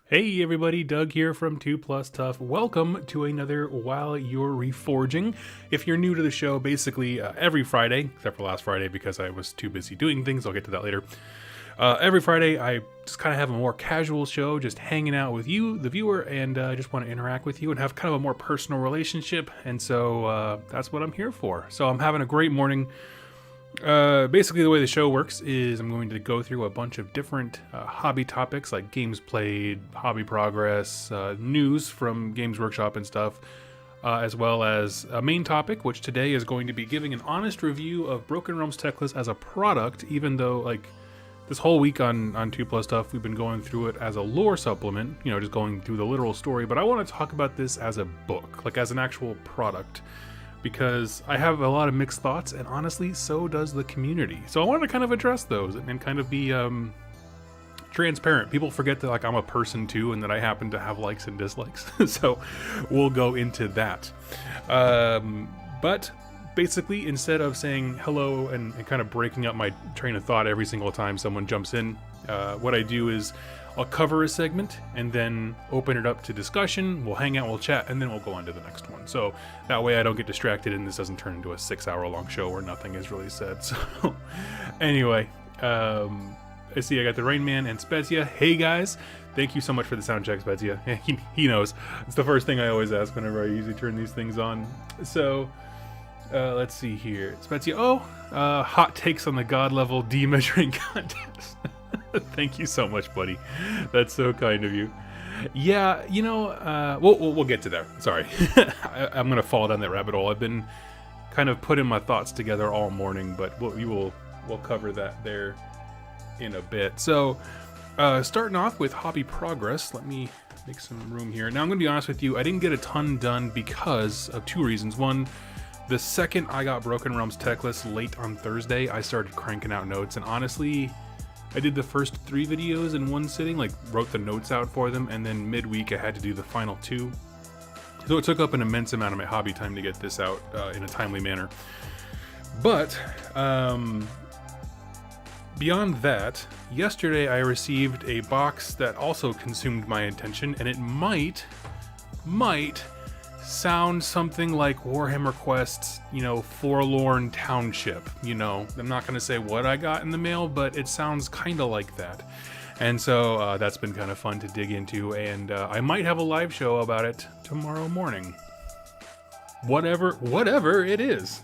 Hey everybody, Doug here from 2 Plus Tough. Welcome to another While You're Reforging. If you're new to the show, basically every Friday, except for last Friday because I was too busy doing things, I'll get to that later. Every Friday I just kind of have a more casual show, just hanging out with you, the viewer, and I just want to interact with you and have kind of a more personal relationship, and so that's what I'm here for. So I'm having a great morning. Basically the way the show works is I'm going to go through a bunch of different hobby topics like games played, hobby progress, news from Games Workshop and stuff, as well as a main topic, which today is going to be giving an honest review of Broken Realms Teclis as a product, even though like this whole week on 2 Plus Stuff we've been going through it as a lore supplement, you know, just going through the literal story, but I want to talk about this as a book, like as an actual product, because I have a lot of mixed thoughts, and honestly, so does the community. So I want to kind of address those and kind of be transparent. People forget that like I'm a person too, and that I happen to have likes and dislikes. So we'll go into that. But basically, instead of saying hello and kind of breaking up my train of thought every single time someone jumps in, what I do is I'll cover a segment and then open it up to discussion. We'll hang out, we'll chat, and then we'll go on to the next one. So that way I don't get distracted and this doesn't turn into a 6-hour-long show where nothing is really said. So anyway, I see I got the Rain Man and Spezia. Hey guys, thank you so much for the sound check, Spezia. He knows. It's the first thing I always ask whenever I usually turn these things on. So let's see here. Spezia, hot takes on the God level D measuring contest. Thank you so much, buddy. That's so kind of you. Yeah, you know, we'll get to that. Sorry. I'm going to fall down that rabbit hole. I've been kind of putting my thoughts together all morning, but we'll cover that there in a bit. So, starting off with hobby progress, let me make some room here. Now, I'm going to be honest with you. I didn't get a ton done because of two reasons. One, the second I got Broken Realms Teclis late on Thursday, I started cranking out notes, and honestly, I did the first 3 videos in one sitting, like wrote the notes out for them, and then midweek I had to do the final 2. So it took up an immense amount of my hobby time to get this out in a timely manner. But beyond that, yesterday I received a box that also consumed my attention, and it might sound something like Warhammer Quest's, you know, Forlorn Township. You know, I'm not going to say what I got in the mail, but it sounds kind of like that. And so that's been kind of fun to dig into, and I might have a live show about it tomorrow morning. Whatever it is.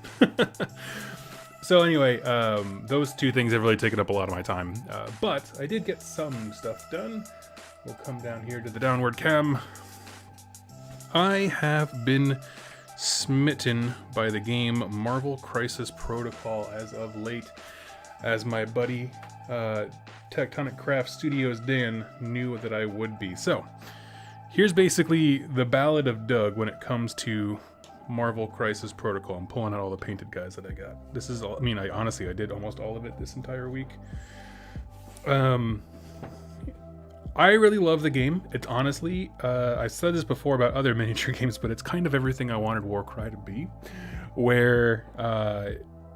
So anyway, those two things have really taken up a lot of my time. But I did get some stuff done. We'll come down here to the downward cam. I have been smitten by the game Marvel Crisis Protocol as of late, as my buddy Tectonic Craft Studios Dan knew that I would be. So here's basically the ballad of Doug when it comes to Marvel Crisis Protocol. I'm pulling out all the painted guys that I got. This is all, I mean, I did almost all of it this entire week. I really love the game. It's honestly, I said this before about other miniature games, but it's kind of everything I wanted Warcry to be, where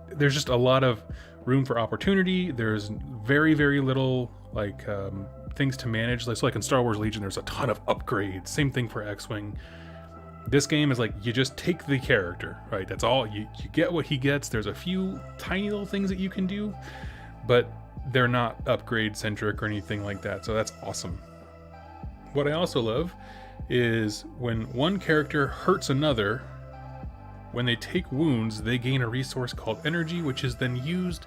there's just a lot of room for opportunity. There's very, very little like things to manage. So like in Star Wars Legion, there's a ton of upgrades. Same thing for X-Wing. This game is like, you just take the character, right? That's all. You get what he gets. There's a few tiny little things that you can do, but they're not upgrade centric or anything like that, so that's awesome. What I also love is when one character hurts another, when they take wounds, they gain a resource called energy, which is then used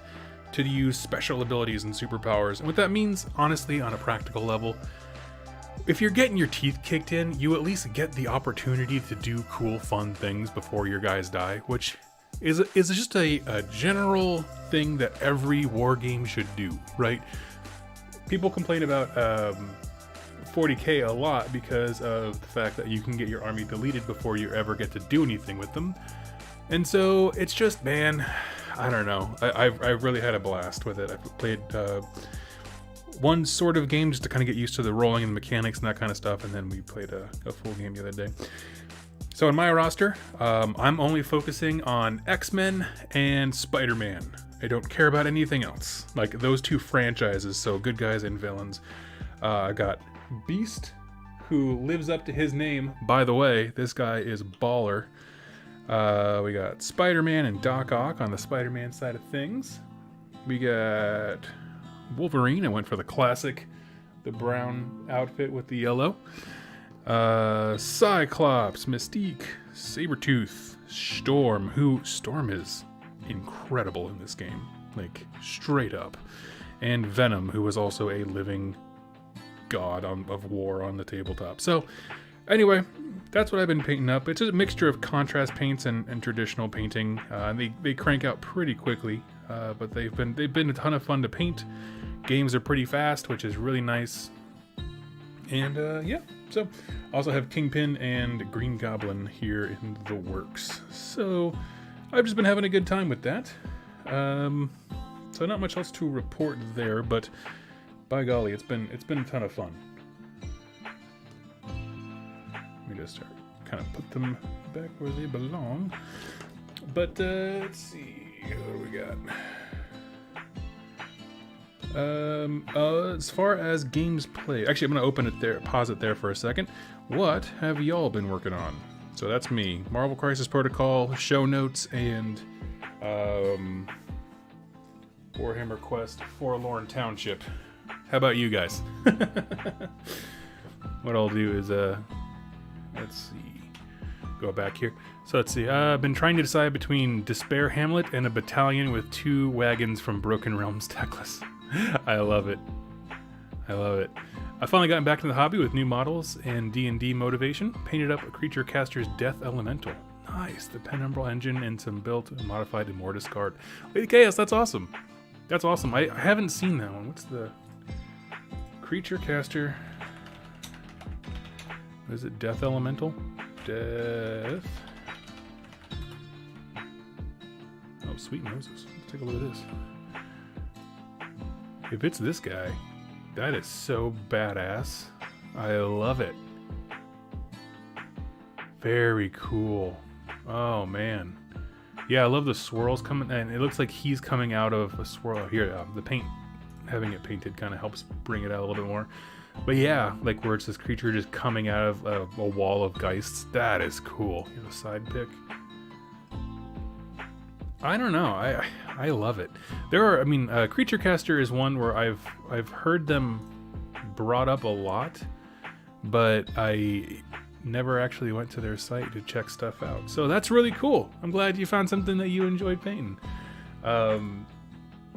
to use special abilities and superpowers. And what that means, honestly, on a practical level, if you're getting your teeth kicked in, you at least get the opportunity to do cool, fun things before your guys die, which is just a general thing that every war game should do, right? People complain about 40k a lot because of the fact that you can get your army deleted before you ever get to do anything with them. And so it's just, man, I don't know. I've really had a blast with it. I've played one sort of game just to kind of get used to the rolling and the mechanics and that kind of stuff, and then we played a full game the other day. So in my roster, I'm only focusing on X-Men and Spider-Man. I don't care about anything else. Like those two franchises, so good guys and villains. I got Beast who lives up to his name. By the way, this guy is baller. We got Spider-Man and Doc Ock on the Spider-Man side of things. We got Wolverine. I went for the classic, the brown outfit with the yellow. Cyclops, Mystique, Sabretooth, Storm, Storm is incredible in this game, like straight up. And Venom, who was also a living god of war on the tabletop. So anyway, that's what I've been painting up. It's a mixture of contrast paints and traditional painting. They crank out pretty quickly, but they've been a ton of fun to paint. Games are pretty fast, which is really nice. And yeah, so I also have Kingpin and Green Goblin here in the works. So I've just been having a good time with that. So not much else to report there, but by golly, it's been a ton of fun. Let me just start kind of put them back where they belong. But let's see, what do we got? As far as games played, actually I'm gonna open it there, pause it there for a second. What have y'all been working on? So that's me, Marvel Crisis Protocol, show notes, and Warhammer Quest Forlorn Township. How about you guys? What I'll do is let's see, go back here. So let's see, I've been trying to decide between Despair Hamlet and a battalion with 2 wagons from Broken Realms Teclis. I love it. I love it. I've finally gotten back into the hobby with new models and D&D motivation. Painted up a creature caster's Death Elemental. Nice. The Penumbral engine and some built and modified Immortus card. Lady Chaos, that's awesome. That's awesome. I haven't seen that one. What's the creature caster? What is it? Death Elemental? Death. Oh, sweet Moses. Let's take a look at this. If it's this guy, that is so badass. I love it. Very cool. Oh man. Yeah, I love the swirls coming, and it looks like he's coming out of a swirl. Here, the paint, having it painted kind of helps bring it out a little bit more. But yeah, like where it's this creature just coming out of a wall of geists. That is cool. Here's a side pick. I don't know. I love it. There are, I mean, Creature Caster is one where I've heard them brought up a lot, but I never actually went to their site to check stuff out. So that's really cool. I'm glad you found something that you enjoyed painting.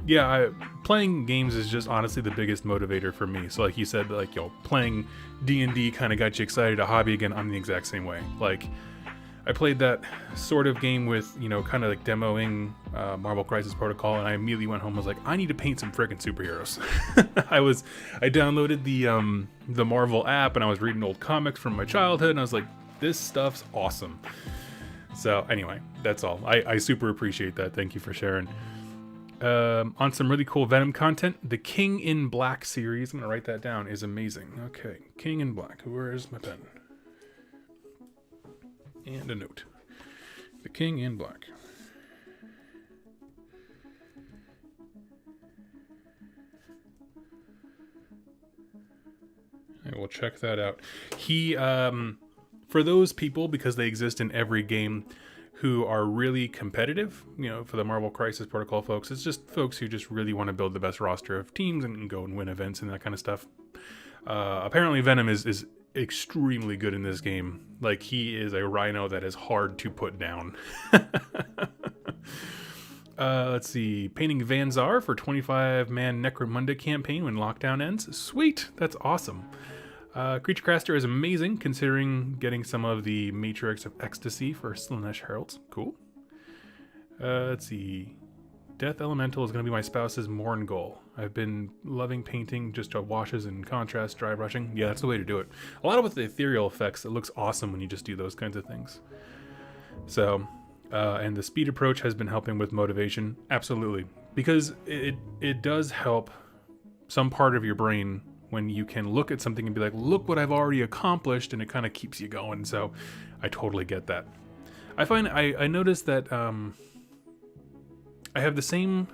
Yeah, playing games is just honestly the biggest motivator for me. So like you said, like, yo, playing D&D kind of got you excited to hobby again. I'm the exact same way. Like, I played that sort of game with, you know, kind of like demoing Marvel Crisis Protocol, and I immediately went home and was like, I need to paint some freaking superheroes. I downloaded the Marvel app, and I was reading old comics from my childhood, and I was like, this stuff's awesome. So anyway, that's all. I super appreciate that. Thank you for sharing. On some really cool Venom content, the King in Black series, I'm gonna write that down, is amazing. Okay, King in Black. Where is my pen? And a note. The King in Black. I will check that out. He, for those people, because they exist in every game, who are really competitive, you know, for the Marvel Crisis Protocol folks, it's just folks who just really want to build the best roster of teams and go and win events and that kind of stuff. Apparently Venom is extremely good in this game. Like, he is a rhino that is hard to put down. Let's see, painting Vanzar for 25-man Necromunda campaign when lockdown ends. Sweet, that's awesome. Creature Caster is amazing, considering getting some of the Matrix of Ecstasy for Slanesh Heralds. Cool. Let's see. Death Elemental is going to be my spouse's Morn goal. I've been loving painting just washes and contrast, dry brushing. Yeah, that's the way to do it. A lot of with the ethereal effects, it looks awesome when you just do those kinds of things. So, and the speed approach has been helping with motivation. Absolutely. Because it does help some part of your brain when you can look at something and be like, look what I've already accomplished, and it kind of keeps you going. So I totally get that. I find I noticed that I have the same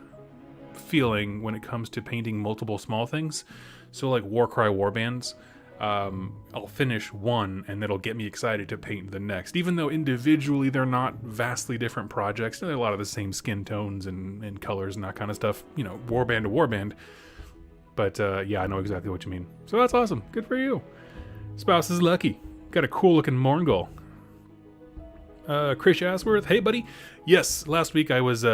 feeling when it comes to painting multiple small things. So like Warcry warbands, I'll finish one and it'll get me excited to paint the next, even though individually they're not vastly different projects. They're a lot of the same skin tones and colors and that kind of stuff, you know, warband to warband. But yeah, I know exactly what you mean. So that's awesome. Good for you. Spouse is lucky. Got a cool looking Morngul. Chris Ashworth, hey buddy. Yes, last week I was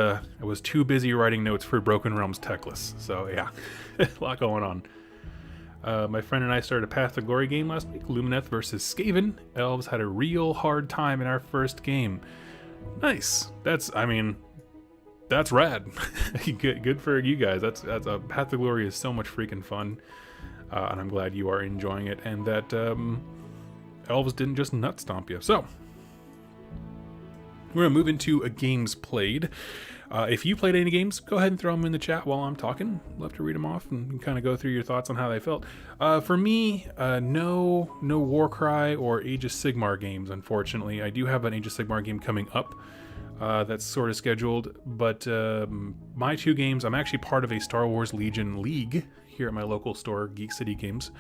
too busy writing notes for Broken Realms Teclis. So yeah, a lot going on. My friend and I started a Path to Glory game last week, Lumineth versus Skaven. Elves had a real hard time in our first game. Nice. That's rad. Good for you guys. That's a Path to Glory is so much freaking fun, and I'm glad you are enjoying it, and that Elves didn't just nut stomp you. So we're gonna move into a games played. If you played any games, go ahead and throw them in the chat while I'm talking. Love to read them off and kind of go through your thoughts on how they felt. For me, no Warcry or Age of Sigmar games, unfortunately. I do have an Age of Sigmar game coming up that's sort of scheduled, but my two games, I'm actually part of a Star Wars Legion League here at my local store, Geek City Games.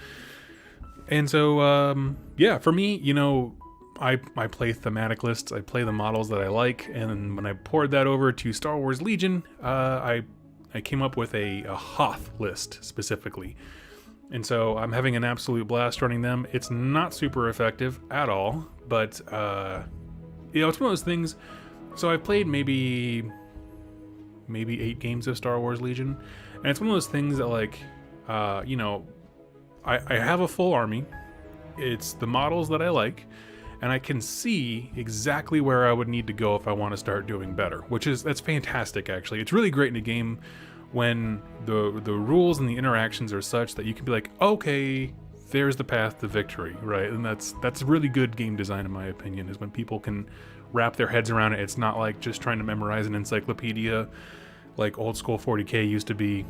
And so, yeah, for me, you know, I play thematic lists, I play the models that I like, and when I poured that over to Star Wars Legion, I came up with a Hoth list specifically. And so I'm having an absolute blast running them. It's not super effective at all, but you know, it's one of those things. So I've played maybe 8 games of Star Wars Legion, and it's one of those things that, like, you know, I have a full army. It's the models that I like, and I can see exactly where I would need to go if I want to start doing better, that's fantastic, actually. It's really great in a game when the rules and the interactions are such that you can be like, okay, there's the path to victory, right? And that's really good game design, in my opinion, is when people can wrap their heads around it. It's not like just trying to memorize an encyclopedia like old school 40k used to be.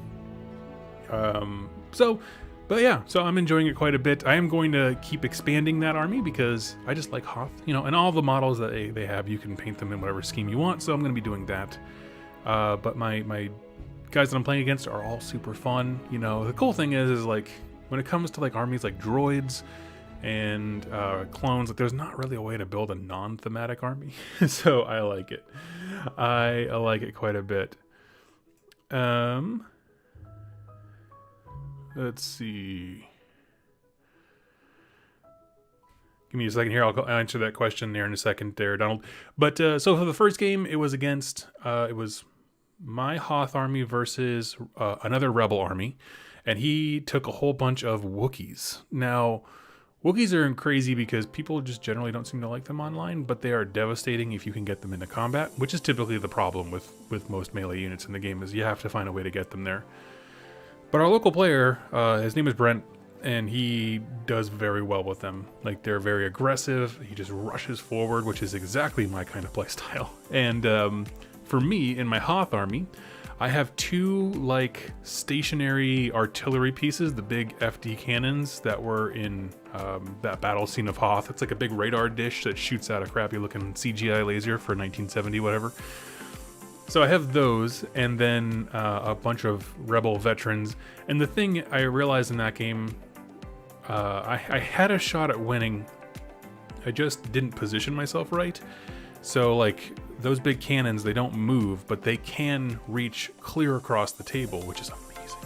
But yeah, so I'm enjoying it quite a bit. I am going to keep expanding that army because I just like Hoth, you know, and all the models that they have, you can paint them in whatever scheme you want, so I'm going to be doing that. But my guys that I'm playing against are all super fun. You know, the cool thing is like, when it comes to like armies like droids and clones, like, there's not really a way to build a non-thematic army. So I like it. I like it quite a bit. Let's see. Give me a second here. I'll answer that question there in a second there, Donald. But so for the first game, it was against, it was my Hoth army versus another Rebel army. And he took a whole bunch of Wookiees. Now, Wookiees are crazy because people just generally don't seem to like them online, but they are devastating if you can get them into combat, which is typically the problem with most melee units in the game, is you have to find a way to get them there. But our local player, his name is Brent, and he does very well with them. Like, they're very aggressive. He just rushes forward, which is exactly my kind of playstyle. And for me, in my Hoth army, I have 2 like stationary artillery pieces, the big FD cannons that were in that battle scene of Hoth. It's like a big radar dish that shoots out a crappy looking CGI laser for 1970 whatever. So I have those, and then a bunch of Rebel veterans. And the thing I realized in that game, I had a shot at winning. I just didn't position myself right. So, like, those big cannons, they don't move, but they can reach clear across the table, which is amazing.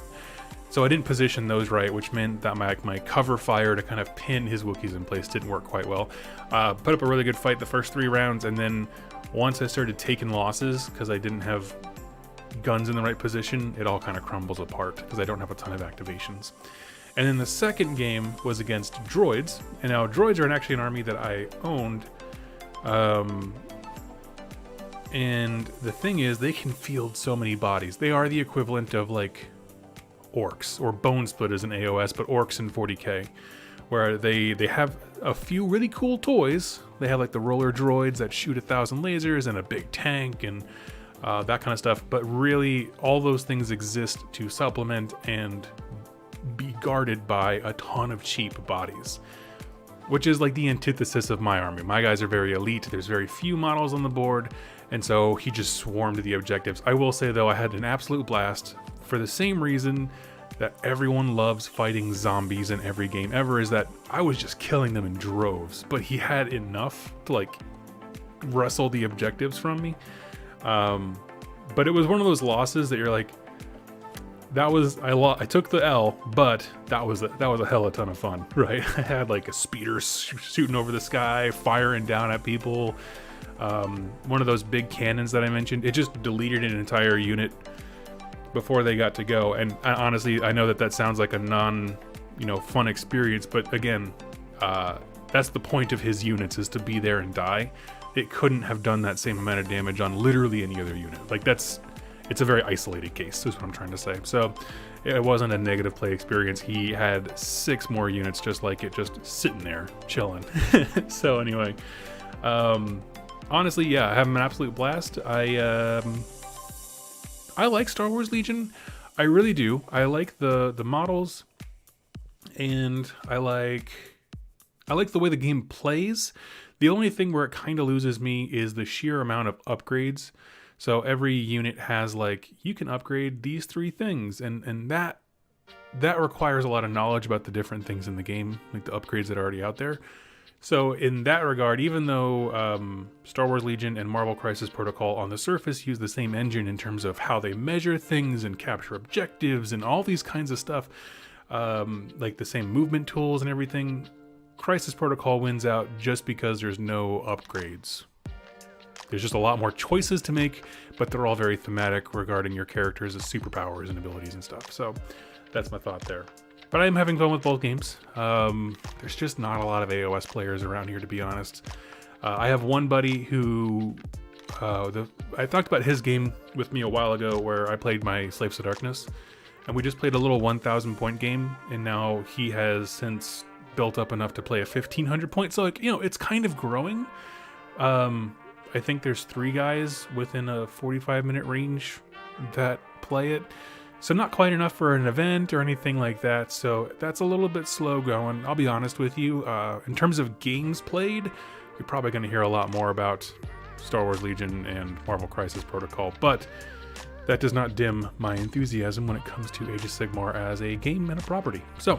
So I didn't position those right, which meant that my cover fire to kind of pin his Wookiees in place didn't work quite well. Put up a really good fight the first 3 rounds, and then once I started taking losses because I didn't have guns in the right position, it all kind of crumbles apart because I don't have a ton of activations. And then the second game was against droids, and now droids are actually an army that I owned. And the thing is, they can field so many bodies. They are the equivalent of like orcs or bone splitters in AOS, but orcs in 40k, where they have a few really cool toys. They have like the roller droids that shoot 1,000 lasers and a big tank and that kind of stuff. But really, all those things exist to supplement and be guarded by a ton of cheap bodies, which is like the antithesis of my army. My guys are very elite. There's very few models on the board, and so he just swarmed the objectives. I will say, though, I had an absolute blast for the same reason that everyone loves fighting zombies in every game ever is that I was just killing them in droves, but he had enough to like wrestle the objectives from me. But it was one of those losses that you're like, I took the L, but that was a hell of a ton of fun, right? I had like a speeder shooting over the sky, firing down at people. One of those big cannons that I mentioned, it just deleted an entire unit before they got to go. And honestly, I know that sounds like a fun experience, but again, that's the point of his units, is to be there and die. It couldn't have done that same amount of damage on literally any other unit. Like it's a very isolated case, is what I'm trying to say. So it wasn't a negative play experience. He had 6 more units just like it, just sitting there chilling. So anyway, honestly, yeah, I have an absolute blast. I like Star Wars Legion. I really do. I like the models, and I like the way the game plays. The only thing where it kind of loses me is the sheer amount of upgrades. So every unit has like, you can upgrade these 3 things, and that requires a lot of knowledge about the different things in the game, like the upgrades that are already out there. So in that regard, even though Star Wars Legion and Marvel Crisis Protocol on the surface use the same engine in terms of how they measure things and capture objectives and all these kinds of stuff, like the same movement tools and everything, Crisis Protocol wins out just because there's no upgrades. There's just a lot more choices to make, but they're all very thematic regarding your characters' superpowers and abilities and stuff. So that's my thought there. But I am having fun with both games. There's just not a lot of AOS players around here, to be honest. I have one buddy who... I talked about his game with me a while ago where I played my Slaves to Darkness. And we just played a little 1,000 point game, and now he has since built up enough to play a 1,500 point. So, like, it's kind of growing. I think there's 3 guys within a 45-minute range that play it. So not quite enough for an event or anything like that. So that's a little bit slow going. I'll be honest with you. In terms of games played, you're probably going to hear a lot more about Star Wars Legion and Marvel Crisis Protocol. But that does not dim my enthusiasm when it comes to Age of Sigmar as a game and a property. So...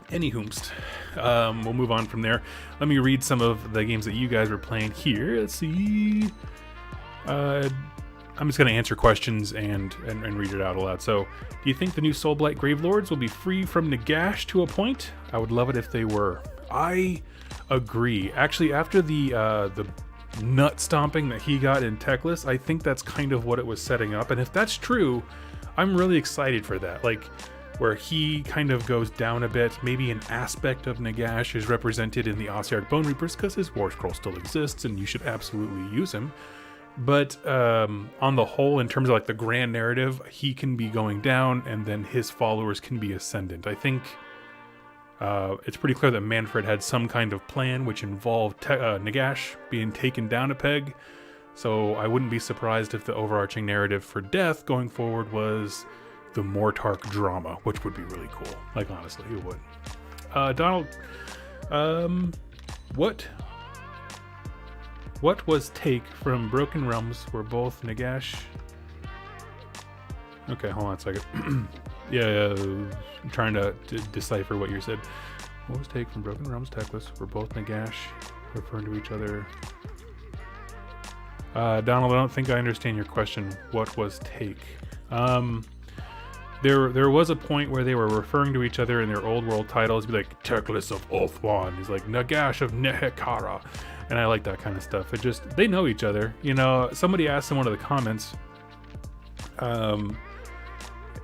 Anyhoomst, we'll move on from there. Let me read some of the games that you guys were playing here. Let's see. I'm just going to answer questions and read it out aloud. So, do you think the new Soulblight Gravelords will be free from Nagash to a point? I would love it if they were. I agree. Actually, after the nut stomping that he got in Teclis, I think that's kind of what it was setting up. And if that's true, I'm really excited for that. Like, where he kind of goes down a bit. Maybe an aspect of Nagash is represented in the Ossiarch Bone Reapers because his War Scroll still exists and you should absolutely use him. But on the whole, in terms of like the grand narrative, he can be going down and then his followers can be ascendant. I think it's pretty clear that Manfred had some kind of plan which involved Nagash being taken down a peg. So I wouldn't be surprised if the overarching narrative for Death going forward was the Mortarch drama, which would be really cool. Like, honestly, it would. Donald, what was take from Broken Realms where both Nagash... Okay, hold on a second. yeah, I'm trying to decipher what you said. What was take from Broken Realms Teclis where both Nagash referring to each other? Donald, I don't think I understand your question. What was take? There was a point where they were referring to each other in their old world titles, be like Teclis of Ulthuan, he's like Nagash of Nehekara, and I like that kind of stuff. It just, they know each other. Somebody asked in one of the comments, oh,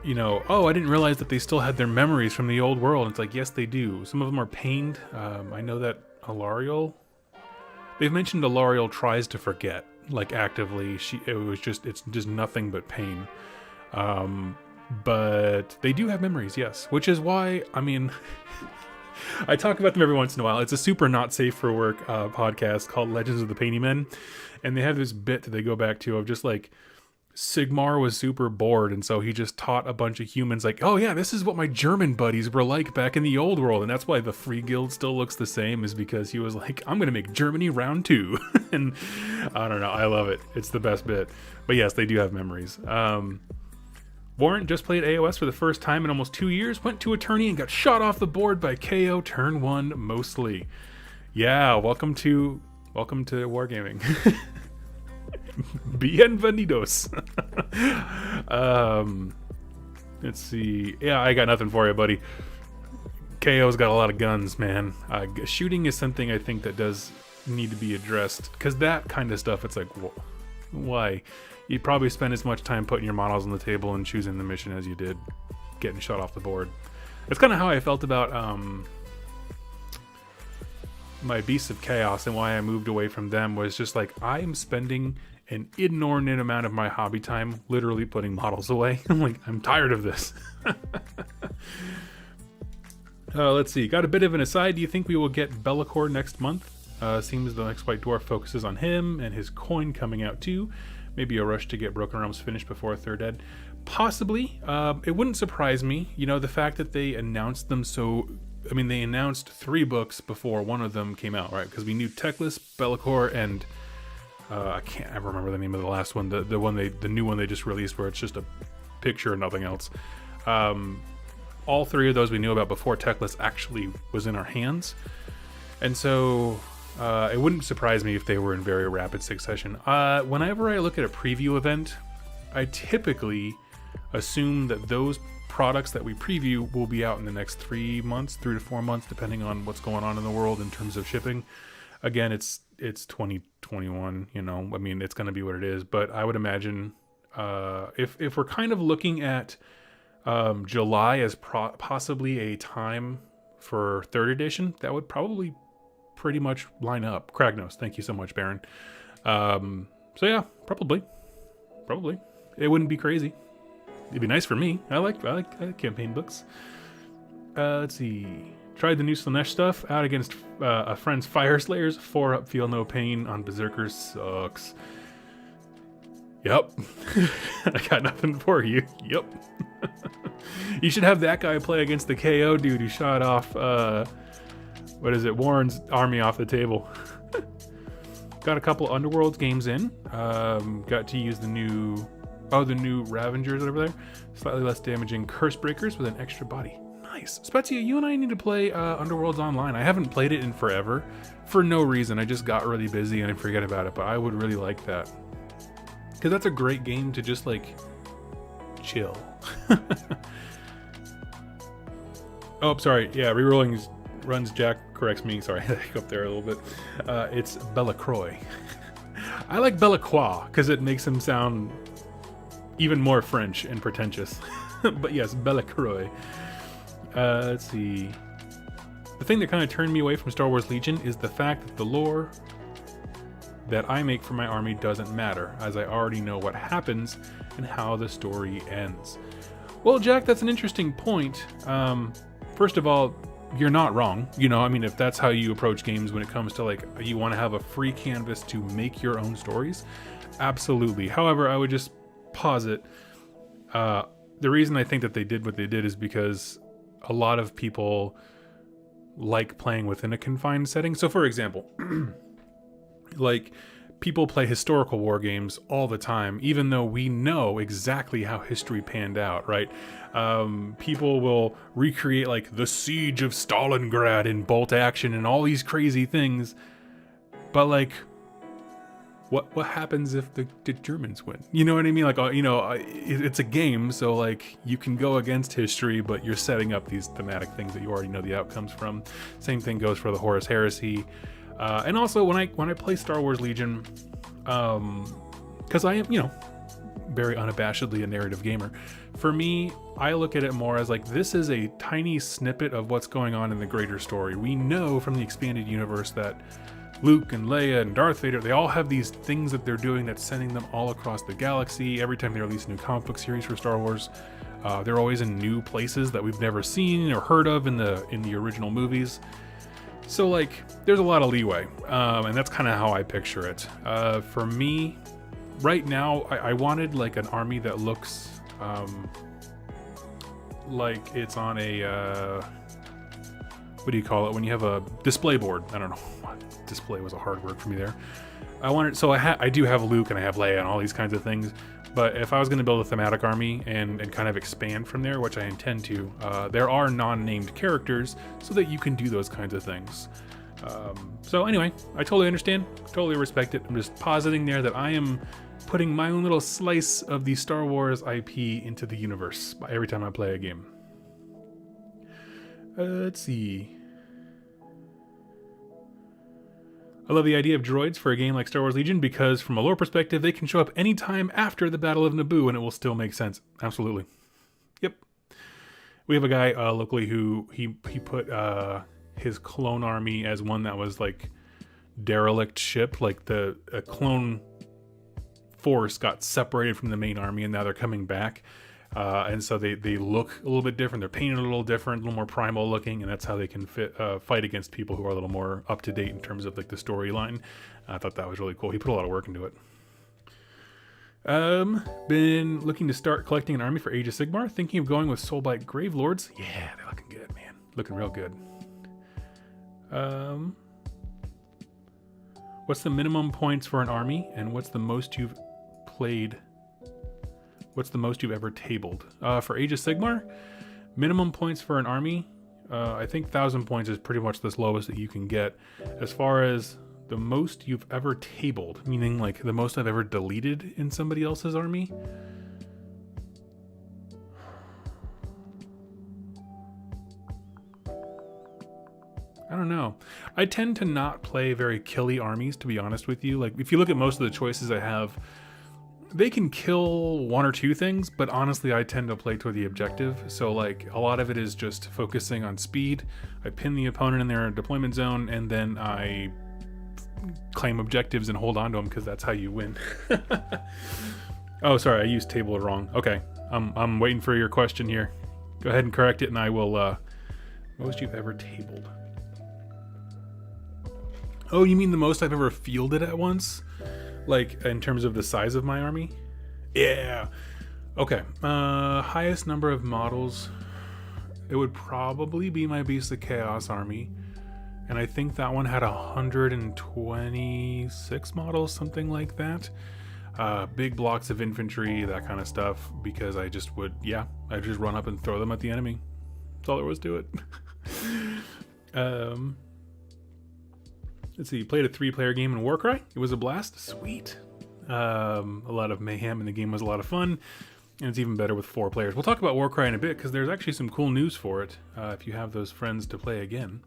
I didn't realize that they still had their memories from the old world. It's like, yes, they do. Some of them are pained. I know that Alariel, they've mentioned Alariel tries to forget, like actively. It's just nothing but pain. But they do have memories, yes. Which is why, I mean, I talk about them every once in a while. It's a super not safe for work podcast called Legends of the Painty Men. And they have this bit that they go back to of just like, Sigmar was super bored, and so he just taught a bunch of humans like, oh yeah, this is what my German buddies were like back in the old world. And that's why the Free Guild still looks the same, is because he was like, I'm gonna make Germany round 2. And I don't know, I love it. It's the best bit. But yes, they do have memories. Warrant just played AOS for the first time in almost 2 years, went to a tourney and got shot off the board by KO turn 1 mostly. Yeah, welcome to Wargaming. Bienvenidos. Let's see. Yeah, I got nothing for you, buddy. KO's got a lot of guns, man. Shooting is something I think that does need to be addressed, because that kind of stuff, it's like, why? You'd probably spend as much time putting your models on the table and choosing the mission as you did getting shot off the board. That's kind of how I felt about my Beasts of Chaos, and why I moved away from them was just like, I am spending an inordinate amount of my hobby time literally putting models away. I'm like, I'm tired of this. Let's see. Got a bit of an aside. Do you think we will get Be'lakor next month? Seems the next White Dwarf focuses on him and his coin coming out too. Maybe a rush to get Broken Realms finished before Third Ed. Possibly. It wouldn't surprise me. You know, the fact that they announced them so... I mean, they announced 3 books before one of them came out, right? Because we knew Teclis, Be'lakor, and... I can't ever remember the name of the last one. The new one they just released where it's just a picture and nothing else. All 3 of those we knew about before Teclis actually was in our hands. And so... it wouldn't surprise me if they were in very rapid succession. Whenever I look at a preview event, I typically assume that those products that we preview will be out in the next 3 to 4 months, depending on what's going on in the world in terms of shipping. Again, it's 2021, you know, I mean, it's going to be what it is. But I would imagine if we're kind of looking at July as possibly a time for 3rd edition, that would probably pretty much line up. Kragnos, thank you so much, Baron. So yeah, probably. It wouldn't be crazy. It'd be nice for me. I like campaign books. Let's see. Tried the new Slanesh stuff out against a friend's Fire Slayers. 4-up, feel no pain on Berserkers sucks. Yep. I got nothing for you. Yep. You should have that guy play against the KO dude who shot off Warren's army off the table. Got a couple Underworlds games in. Got to use the new Ravengers over there. Slightly less damaging Curse Breakers with an extra body. Nice. Spezia, you and I need to play Underworlds online. I haven't played it in forever. For no reason. I just got really busy and I forget about it. But I would really like that. Because that's a great game to just like chill. Oh, sorry. Yeah, rerolling runs Jack corrects me. Sorry, I go up there a little bit. It's Be'lakor. I like Be'lakor because it makes him sound even more French and pretentious. But yes, Be'lakor. Let's see. The thing that kind of turned me away from Star Wars Legion is the fact that the lore that I make for my army doesn't matter, as I already know what happens and how the story ends. Well, Jack, that's an interesting point. First of all, you're not wrong. You know, I mean, if that's how you approach games when it comes to like, you want to have a free canvas to make your own stories, absolutely. However, I would just posit, the reason I think that they did what they did is because a lot of people like playing within a confined setting. So for example, like people play historical war games all the time, even though we know exactly how history panned out, right? People will recreate like the siege of Stalingrad in bolt action and all these crazy things. But like, what happens if the Germans win? You know what I mean? Like, you know, it's a game, so like you can go against history, but you're setting up these thematic things that you already know the outcomes from. Same thing goes for the Horus Heresy. And also when I play Star Wars Legion, because I am, you know, very unabashedly a narrative gamer, for me, I look at it more as like, this is a tiny snippet of what's going on in the greater story. We know from the expanded universe that Luke and Leia and Darth Vader, they all have these things that they're doing that's sending them all across the galaxy. Every time they release a new comic book series for Star Wars, they're always in new places that we've never seen or heard of in the original movies. So like, there's a lot of leeway, and that's kind of how I picture it. For me, right now, I wanted like an army that looks like it's on a what do you call it when you have a display board? I don't know. Display was a hard word for me there. I wanted, so I do have Luke and I have Leia and all these kinds of things, But if I was going to build a thematic army and kind of expand from there, which I intend to, there are non-named characters so that you can do those kinds of things. So anyway, I totally understand, totally respect it. I'm just positing there that I am putting my own little slice of the Star Wars IP into the universe every time I play a game. Let's see. I love the idea of droids for a game like Star Wars Legion because from a lore perspective, they can show up anytime after the Battle of Naboo and it will still make sense. Absolutely. Yep. We have a guy locally who he put his clone army as one that was like derelict ship, like the clone force got separated from the main army and now they're coming back. And so they look a little bit different. They're painted a little different, a little more primal looking, and that's how they can fight against people who are a little more up to date in terms of like the storyline. I thought that was really cool. He put a lot of work into it. Been looking to start collecting an army for Age of Sigmar. Thinking of going with Soulblight Gravelords. Yeah, they're looking good, man. Looking real good. What's the minimum points for an army, and what's the most you've played? What's the most you've ever tabled? For Age of Sigmar, minimum points for an army, I think 1,000 points is pretty much the lowest that you can get. As far as the most you've ever tabled, meaning like the most I've ever deleted in somebody else's army. I don't know. I tend to not play very killy armies, to be honest with you. Like, if you look at most of the choices I have, they can kill one or two things, but honestly, I tend to play toward the objective. So, like, a lot of it is just focusing on speed. I pin the opponent in their deployment zone, and then I claim objectives and hold on to them, because that's how you win. Oh, sorry, I used table wrong. Okay, I'm waiting for your question here. Go ahead and correct it, and I will, most you've ever tabled. Oh, you mean the most I've ever fielded at once? Like, in terms of the size of my army? Yeah. Okay. Highest number of models. It would probably be my Beast of Chaos army. And I think that one had 126 models, something like that. Big blocks of infantry, that kind of stuff. Because I just would, I'd just run up and throw them at the enemy. That's all there was to it. Let's see, played a 3-player game in Warcry. It was a blast. Sweet. A lot of mayhem, and the game was a lot of fun. And it's even better with 4 players. We'll talk about Warcry in a bit, because there's actually some cool news for it, if you have those friends to play again.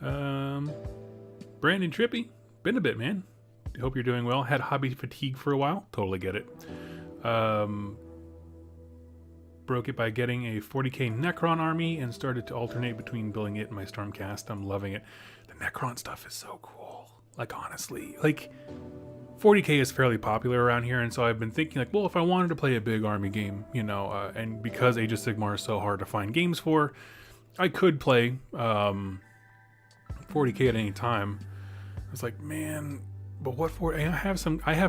Brandon Trippy. Been a bit, man. Hope you're doing well. Had hobby fatigue for a while. Totally get it. Broke it by getting a 40k Necron army and started to alternate between building it and my Stormcast. I'm loving it. The Necron stuff is so cool. Like, honestly, like 40k is fairly popular around here, and so I've been thinking like, well, if I wanted to play a big army game, you know, and because Age of Sigmar is so hard to find games for, I could play 40k at any time. I was like, man, but what for? I have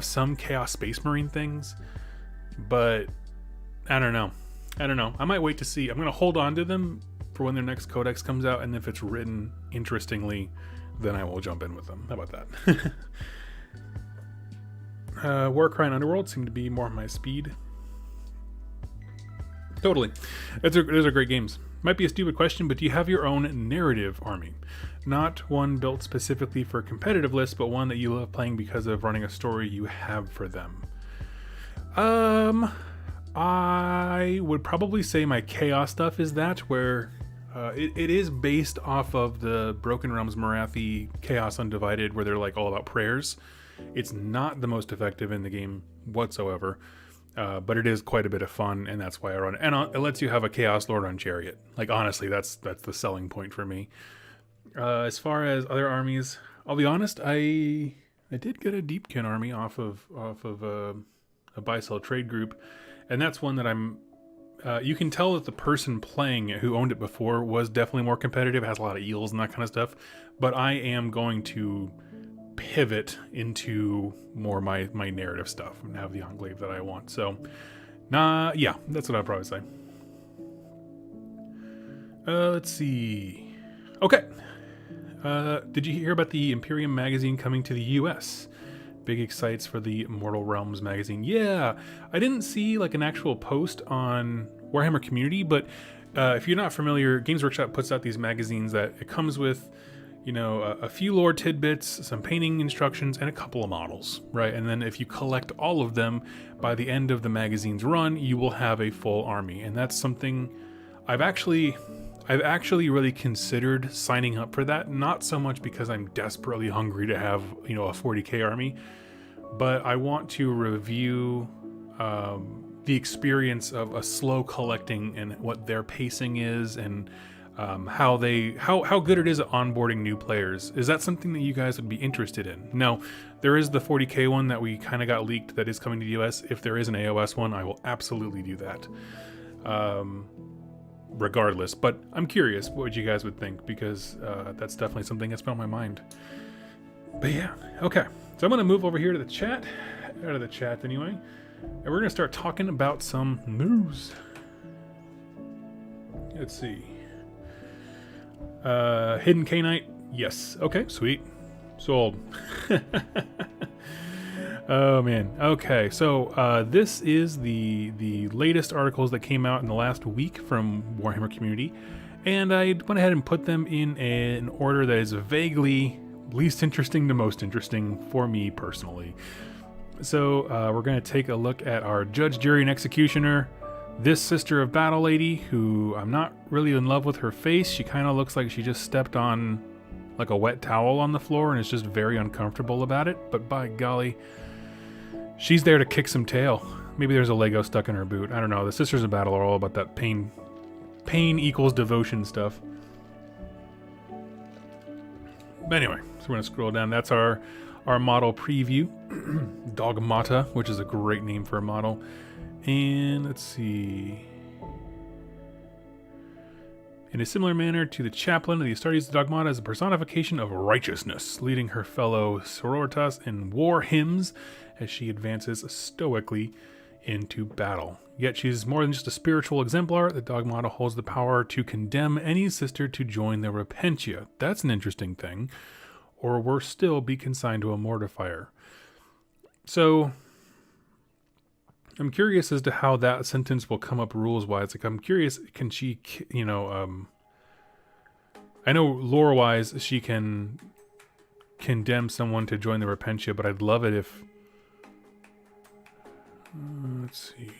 some Chaos Space Marine things, but I don't know. I might wait to see. I'm going to hold on to them for when their next codex comes out, and if it's written interestingly, then I will jump in with them. How about that? Warcry and Underworlds seem to be more my speed. Totally. Those are great games. Might be a stupid question, but do you have your own narrative army? Not one built specifically for competitive lists, but one that you love playing because of running a story you have for them. I would probably say my Chaos stuff is that, where it is based off of the Broken Realms Marathi Chaos Undivided, where they're like all about prayers. It's not the most effective in the game whatsoever, but it is quite a bit of fun, and that's why I run it. And it lets you have a Chaos Lord on Chariot. Like, honestly, that's the selling point for me. As far as other armies, I'll be honest, I did get a Deepkin army off of a buy-sell trade group. And that's one that you can tell that the person playing it who owned it before was definitely more competitive, has a lot of eels and that kind of stuff. But I am going to pivot into more my narrative stuff and have the enclave that I want. So, yeah, that's what I'd probably say. Let's see. Okay. Did you hear about the Imperium magazine coming to the US? Big excites for the Mortal Realms magazine. Yeah, I didn't see like an actual post on Warhammer Community, but if you're not familiar, Games Workshop puts out these magazines that it comes with, you know, a few lore tidbits, some painting instructions, and a couple of models, right? And then if you collect all of them, by the end of the magazine's run, you will have a full army. And that's something I've actually really considered signing up for that. Not so much because I'm desperately hungry to have, you know, a 40k army, but I want to review the experience of a slow collecting and what their pacing is, and how good it is at onboarding new players. Is that something that you guys would be interested in? Now, there is the 40k one that we kind of got leaked that is coming to the US. If there is an AOS one, I will absolutely do that. Regardless, but I'm curious what you guys would think, because that's definitely something that's been on my mind. But yeah, okay. So I'm going to move over here to the chat, out of the chat anyway, and we're going to start talking about some news. Let's see. Hidden K-Knight. Yes. Okay, sweet. Sold. Oh man. Okay, so this is the latest articles that came out in the last week from Warhammer Community, and I went ahead and put them in an order that is vaguely least interesting to most interesting for me personally. So we're going to take a look at our Judge, Jury, and Executioner. This Sister of Battle lady, who I'm not really in love with her face. She kind of looks like she just stepped on like a wet towel on the floor and is just very uncomfortable about it. But by golly, she's there to kick some tail. Maybe there's a Lego stuck in her boot. I don't know. The Sisters of Battle are all about that pain equals devotion stuff. But anyway, so we're going to scroll down. That's our model preview. Dogmata, which is a great name for a model. And let's see. In a similar manner to the chaplain of the Astartes, Dogmata is a personification of righteousness, leading her fellow sororitas in war hymns as she advances stoically into battle. Yet she's more than just a spiritual exemplar. The Dogmata holds the power to condemn any sister to join the Repentia. That's an interesting thing. Or worse still, be consigned to a mortifier. So I'm curious as to how that sentence will come up rules-wise. Like, I'm curious, can she, you know, I know lore-wise she can condemn someone to join the Repentia, but I'd love it if, let's see.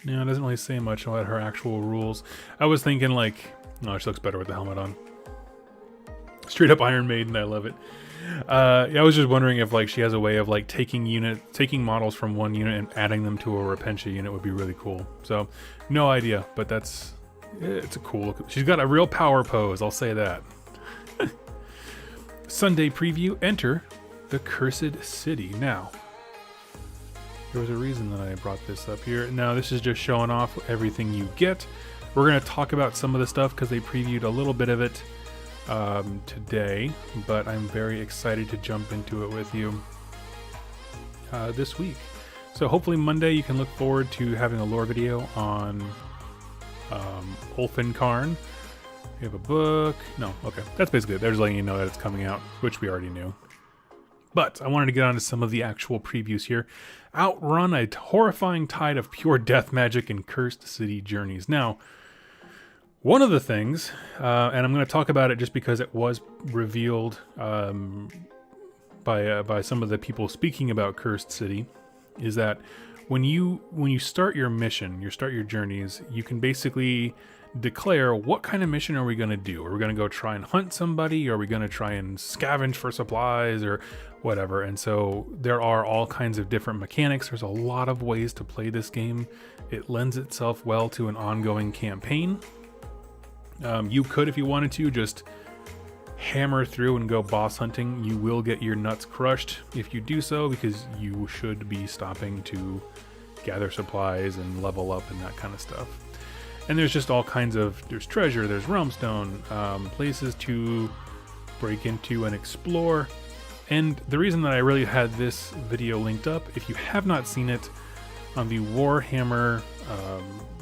No, it doesn't really say much about her actual rules. I was thinking like, no, she looks better with the helmet on. Straight up Iron Maiden, I love it. I was just wondering if like she has a way of like taking models from one unit and adding them to a Repentia unit would be really cool. So no idea, but it's a cool look. She's got a real power pose, I'll say that. Sunday preview, enter the Cursed City. Now, there was a reason that I brought this up here. Now this is just showing off everything you get. We're going to talk about some of the stuff because they previewed a little bit of it today, but I'm very excited to jump into it with you this week. So hopefully Monday you can look forward to having a lore video on Ulfenkarn. We have a book. No, okay. That's basically it. They're just letting you know that it's coming out, which we already knew. But I wanted to get on to some of the actual previews here. Outrun a horrifying tide of pure death magic in Cursed City Journeys. Now, one of the things, and I'm going to talk about it just because it was revealed by some of the people speaking about Cursed City, is that when you start your mission, you start your journeys, you can basically declare what kind of mission are we going to do. Are we going to go try and hunt somebody? Are we going to try and scavenge for supplies or whatever? And so there are all kinds of different mechanics. There's a lot of ways to play this game. It lends itself well to an ongoing campaign. You could, if you wanted to, just hammer through and go boss hunting. You will get your nuts crushed if you do so, because you should be stopping to gather supplies and level up and that kind of stuff. And there's just all kinds of, there's treasure, there's realm stone, places to break into and explore. And the reason that I really had this video linked up, if you have not seen it on the Warhammer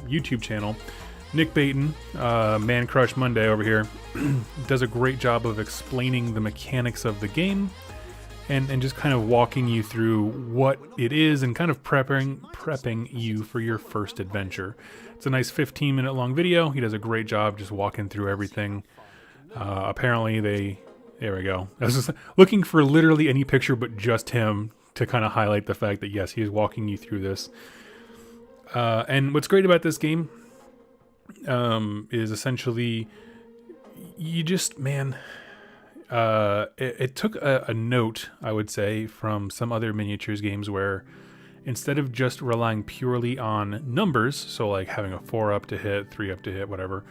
YouTube channel, Nick Baton, Man Crush Monday over here, does a great job of explaining the mechanics of the game and just kind of walking you through what it is and kind of prepping you for your first adventure. It's a nice 15-minute long video. He does a great job just walking through everything. Apparently there we go. I was just looking for literally any picture but just him to kind of highlight the fact that yes, he is walking you through this. And what's great about this game is essentially you just, man, it took a note, I would say, from some other miniatures games where instead of just relying purely on numbers, so like having a 4 up to hit, 3 up to hit, whatever,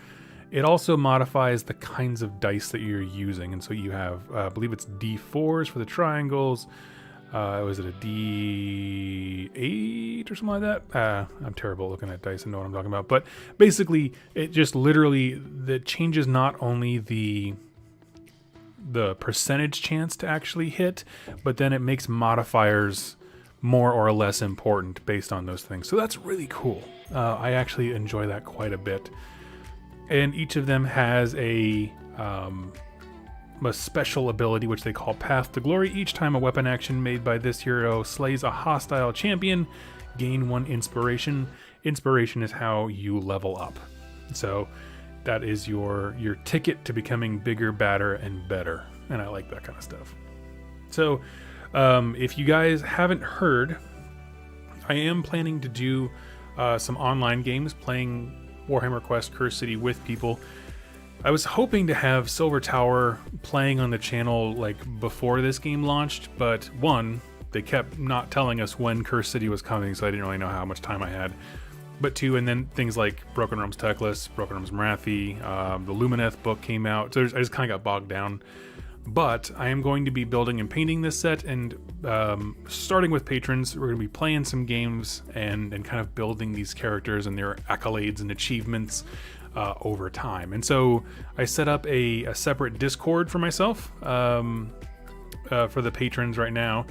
it also modifies the kinds of dice that you're using. And so you have, I believe it's D4s for the triangles. Was it a D8 or something like that? I'm terrible looking at dice and know what I'm talking about. But basically, it just literally, that changes not only the percentage chance to actually hit, but then it makes modifiers more or less important based on those things. So that's really cool. I actually enjoy that quite a bit. And each of them has a special ability, which they call Path to Glory. Each time a weapon action made by this hero slays a hostile champion, gain 1 inspiration. Inspiration is how you level up. So that is your ticket to becoming bigger, badder, and better. And I like that kind of stuff. So if you guys haven't heard, I am planning to do some online games, playing Warhammer Quest Curse City with people. I was hoping to have Silver Tower playing on the channel like before this game launched, but one, they kept not telling us when Curse City was coming, so I didn't really know how much time I had. But two, and then things like Broken Realms Teclis, Broken Realms Marathi, the Lumineth book came out, so I just kind of got bogged down. But I am going to be building and painting this set, and starting with patrons, we're going to be playing some games and kind of building these characters and their accolades and achievements over time. And so I set up a separate Discord for myself for the patrons right now,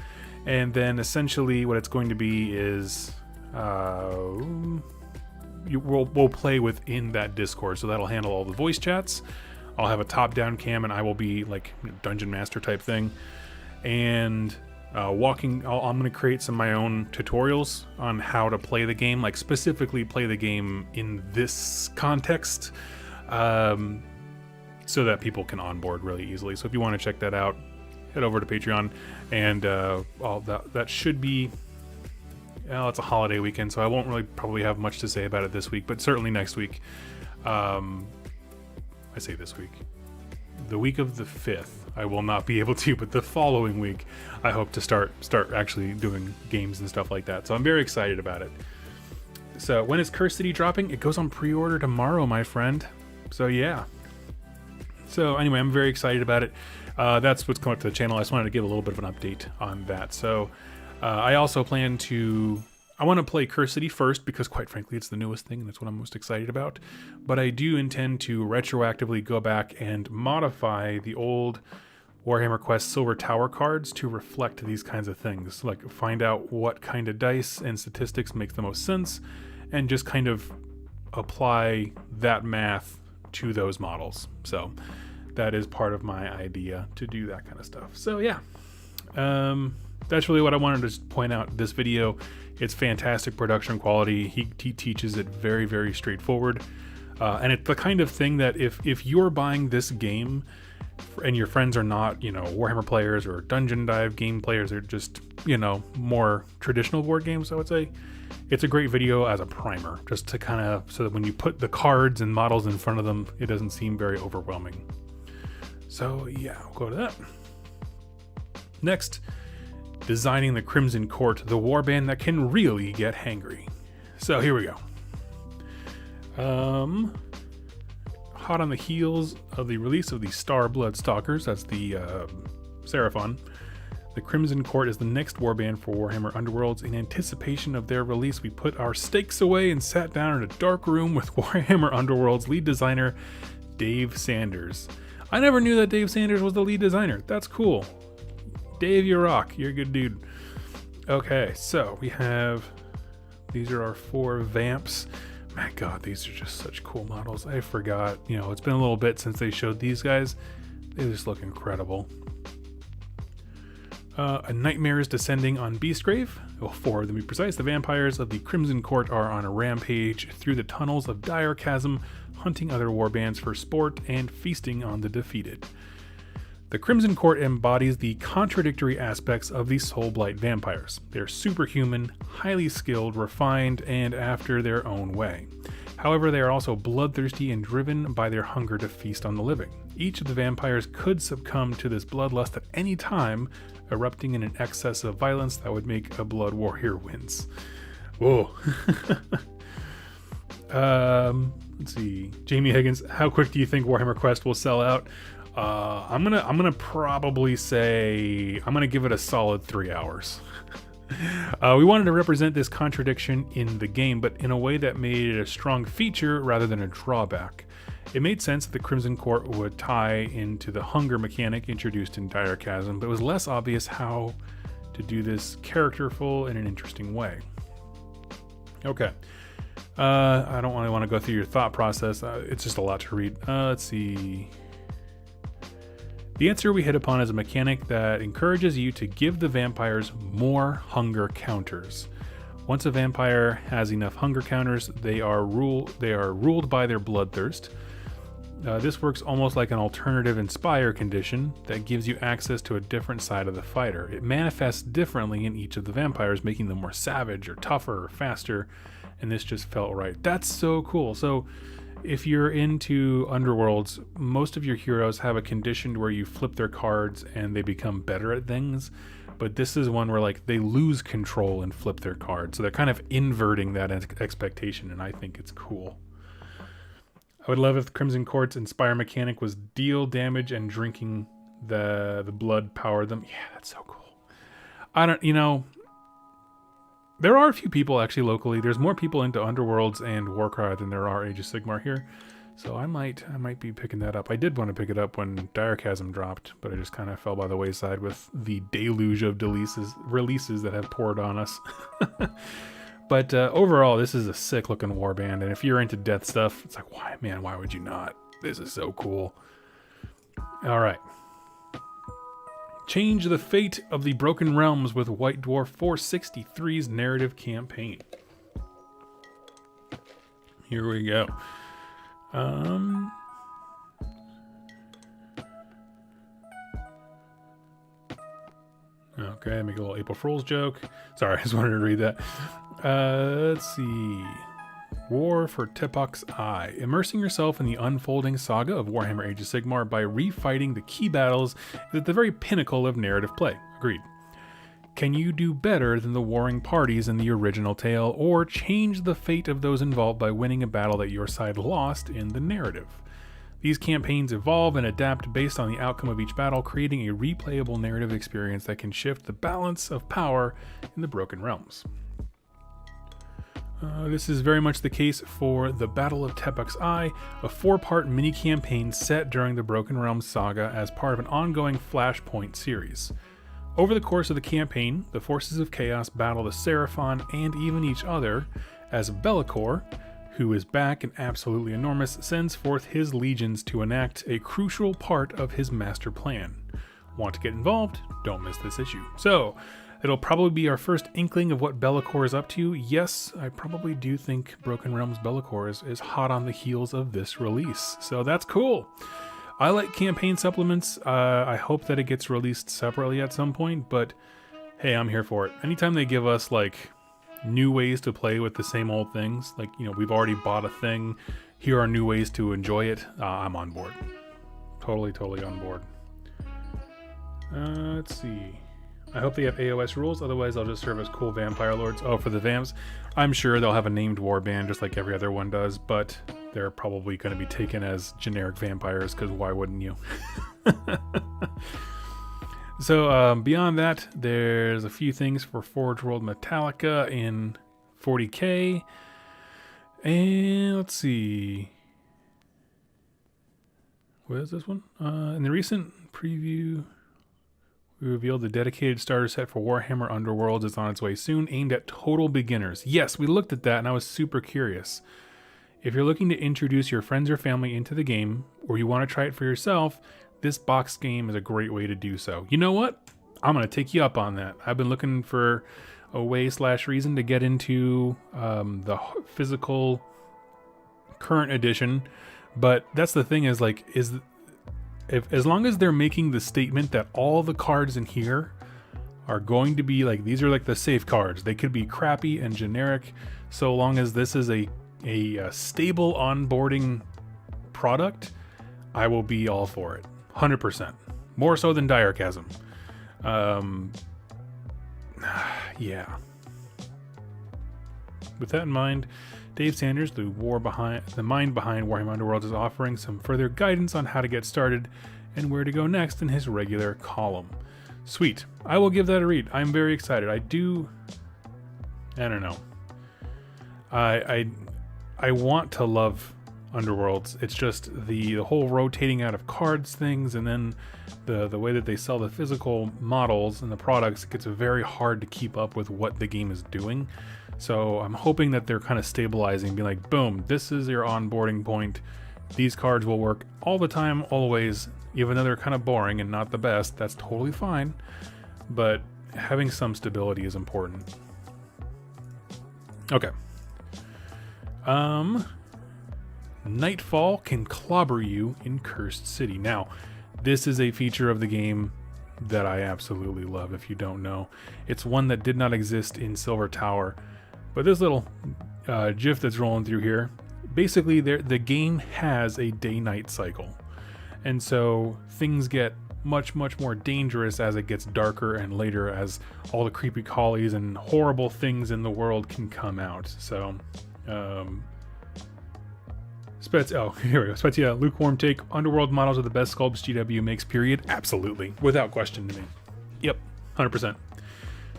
and then essentially what it's going to be is we'll play within that Discord, so that'll handle all the voice chats. I'll have a top-down cam, and I will be like dungeon master type thing. And I'm going to create some of my own tutorials on how to play the game, like specifically play the game in this context, so that people can onboard really easily. So if you want to check that out, head over to Patreon, and all that should be. Well, it's a holiday weekend, so I won't really probably have much to say about it this week, but certainly next week. I say this week. The week of the 5th, I will not be able to, but the following week, I hope to start actually doing games and stuff like that. So I'm very excited about it. So when is Curse City dropping? It goes on pre-order tomorrow, my friend. So yeah. So anyway, I'm very excited about it. That's what's coming up to the channel. I just wanted to give a little bit of an update on that. So I also plan to... I want to play Curse City first because, quite frankly, it's the newest thing and that's what I'm most excited about. But I do intend to retroactively go back and modify the old Warhammer Quest Silver Tower cards to reflect these kinds of things. Like find out what kind of dice and statistics makes the most sense and just kind of apply that math to those models. So that is part of my idea to do that kind of stuff. So yeah, that's really what I wanted to point out this video. It's fantastic production quality. He teaches it very, very straightforward. And it's the kind of thing that if you're buying this game and your friends are not, Warhammer players or Dungeon Dive game players, or just, more traditional board games, I would say, it's a great video as a primer, just to kind of, so that when you put the cards and models in front of them, it doesn't seem very overwhelming. So yeah, I'll go to that. Next, designing the Crimson Court, the warband that can really get hangry. So here we go. Hot on the heels of the release of the Star Blood Stalkers, that's the Seraphon, the Crimson Court is the next warband for Warhammer Underworlds. In anticipation of their release, we put our stakes away and sat down in a dark room with Warhammer Underworlds lead designer Dave Sanders. I never knew that Dave Sanders was the lead designer. That's cool. Dave, you rock. You're a good dude. Okay, so we have... These are our 4 vamps My God, these are just such cool models. I forgot, you know, it's been a little bit since they showed these guys. They just look incredible. A nightmare is descending on Beastgrave. Well, 4 to be precise. The vampires of the Crimson Court are on a rampage through the tunnels of Dire Chasm, hunting other warbands for sport and feasting on the defeated. The Crimson Court embodies the contradictory aspects of the Soulblight vampires. They're superhuman, highly skilled, refined, and after their own way. However, they are also bloodthirsty and driven by their hunger to feast on the living. Each of the vampires could succumb to this bloodlust at any time, erupting in an excess of violence that would make a blood warrior wince. Whoa. Let's see. Jamie Higgins, how quick do you think Warhammer Quest will sell out? I'm gonna probably say I'm gonna give it a solid 3 hours. We wanted to represent this contradiction in the game, but in a way that made it a strong feature rather than a drawback. It made sense that the Crimson Court would tie into the hunger mechanic introduced in Dire Chasm, but it was less obvious how to do this characterful in an interesting way. Okay. I don't really want to go through your thought process. It's just a lot to read. Let's see. The answer we hit upon is a mechanic that encourages you to give the vampires more hunger counters. Once a vampire has enough hunger counters, they are ruled by their bloodthirst. This works almost like an alternative inspire condition that gives you access to a different side of the fighter. It manifests differently in each of the vampires, making them more savage or tougher or faster, and this just felt right. That's so cool. So if you're into Underworlds, most of your heroes have a condition where you flip their cards and they become better at things, but this is one where like they lose control and flip their cards, so they're kind of inverting that expectation, and I think it's cool. I would love if the Crimson Court's Inspire mechanic was deal damage and drinking the blood power them. Yeah, that's so cool. There are a few people actually locally. There's more people into Underworlds and Warcry than there are Age of Sigmar here. So I might be picking that up. I did want to pick it up when Dire Chasm dropped, but I just kind of fell by the wayside with the deluge of releases that have poured on us. But overall, this is a sick looking warband, and if you're into death stuff, it's like, why would you not? This is so cool. All right. Change the fate of the Broken Realms with White Dwarf 463's narrative campaign. Here we go. Okay, make a little April Fool's joke. Sorry, I just wanted to read that. Let's see. War for Tepok's Eye. Immersing yourself in the unfolding saga of Warhammer Age of Sigmar by refighting the key battles is at the very pinnacle of narrative play. Agreed. Can you do better than the warring parties in the original tale, or change the fate of those involved by winning a battle that your side lost in the narrative? These campaigns evolve and adapt based on the outcome of each battle, creating a replayable narrative experience that can shift the balance of power in the Broken Realms. This is very much the case for the Battle of Tepok's Eye, a 4-part mini-campaign set during the Broken Realms saga as part of an ongoing Flashpoint series. Over the course of the campaign, the forces of Chaos battle the Seraphon and even each other, as Be'lakor, who is back and absolutely enormous, sends forth his legions to enact a crucial part of his master plan. Want to get involved? Don't miss this issue. So, it'll probably be our first inkling of what Be'lakor is up to. Yes, I probably do think Broken Realms Be'lakor is hot on the heels of this release. So that's cool. I like campaign supplements. I hope that it gets released separately at some point, but hey, I'm here for it. Anytime they give us like new ways to play with the same old things, like, you know, we've already bought a thing, here are new ways to enjoy it, I'm on board. Totally on board. Let's see. I hope they have AOS rules, otherwise I'll just serve as cool vampire lords. Oh, for the vamps, I'm sure they'll have a named warband just like every other one does, but they're probably going to be taken as generic vampires, because why wouldn't you? So beyond that, there's a few things for Forge World Metallica in 40k. And let's see. What is this one? In the recent preview, we revealed the dedicated starter set for Warhammer Underworlds is on its way soon, aimed at total beginners. Yes, we looked at that and I was super curious. If you're looking to introduce your friends or family into the game, or you want to try it for yourself, this box game is a great way to do so. You know what? I'm going to take you up on that. I've been looking for a way/reason to get into the physical current edition, but that's the thing is like, as long as they're making the statement that all the cards in here are going to be like, these are like the safe cards. They could be crappy and generic, so long as this is a stable onboarding product, I will be all for it. 100%. More so than Diarchasm. Yeah. With that in mind, Dave Sanders, the mind behind Warhammer Underworlds, is offering some further guidance on how to get started and where to go next in his regular column. Sweet. I will give that a read. I'm very excited. I don't know. I want to love Underworlds. It's just the whole rotating out of cards things, and then the way that they sell the physical models and the products, it gets very hard to keep up with what the game is doing. So I'm hoping that they're kind of stabilizing, being like, boom, this is your onboarding point. These cards will work all the time, always, even though they're kind of boring and not the best. That's totally fine, but having some stability is important. Okay. Nightfall can clobber you in Cursed City. Now, this is a feature of the game that I absolutely love, if you don't know. It's one that did not exist in Silver Tower, but this little GIF that's rolling through here, basically the game has a day-night cycle. And so things get much more dangerous as it gets darker and later, as all the creepy collies and horrible things in the world can come out. So, here we go. Spezia, lukewarm take. Underworld models are the best sculpts GW makes, period. Absolutely. Without question to me. Yep. 100%.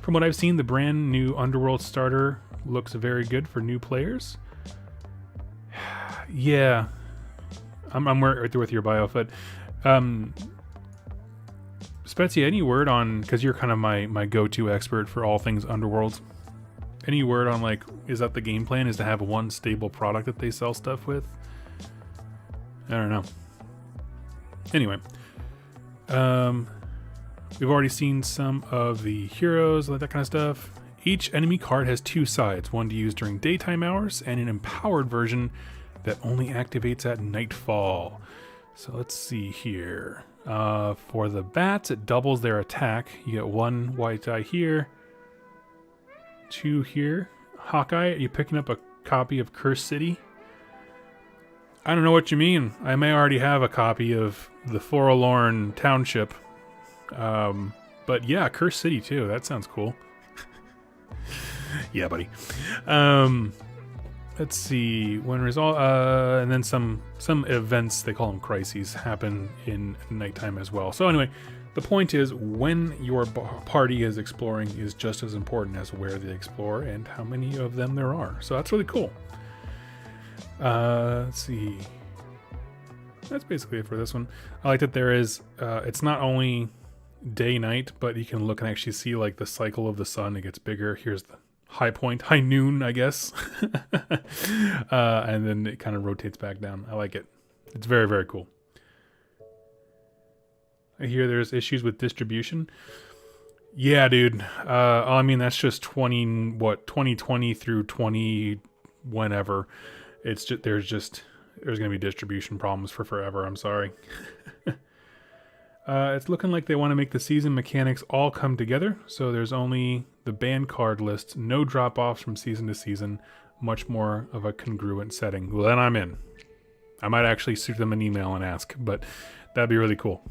From what I've seen, the brand new Underworld starter looks very good for new players. Yeah. I'm right there with your bio, but Spezia, any word on, because you're kind of my go-to expert for all things Underworlds, any word on, like, is that the game plan, is to have one stable product that they sell stuff with? I don't know. Anyway, we've already seen some of the heroes, like that kind of stuff. Each enemy card has two sides, one to use during daytime hours and an empowered version that only activates at nightfall. So let's see here. For the bats, it doubles their attack. You get one white die here, two here. Hawkeye, are you picking up a copy of Cursed City? I don't know what you mean. I may already have a copy of the Forlorn Township. But yeah, Cursed City too. That sounds cool. Yeah, buddy. Let's see. And then some events, they call them crises, happen in nighttime as well. So anyway, the point is, when your party is exploring is just as important as where they explore and how many of them there are. So that's really cool. Let's see. That's basically it for this one. I like that there is, it's not only day night, but you can look and actually see like the cycle of the sun. It gets bigger. Here's the high point, high noon, I guess. And then it kind of rotates back down. I like it. It's very, very cool. I hear there's issues with distribution. Yeah, dude. I mean, that's just 2020 through 20 whenever. It's just there's going to be distribution problems for forever. I'm sorry. It's looking like they want to make the season mechanics all come together. So there's only the banned card list, no drop-offs from season to season, much more of a congruent setting. Well, then I'm in. I might actually shoot them an email and ask, but that'd be really cool.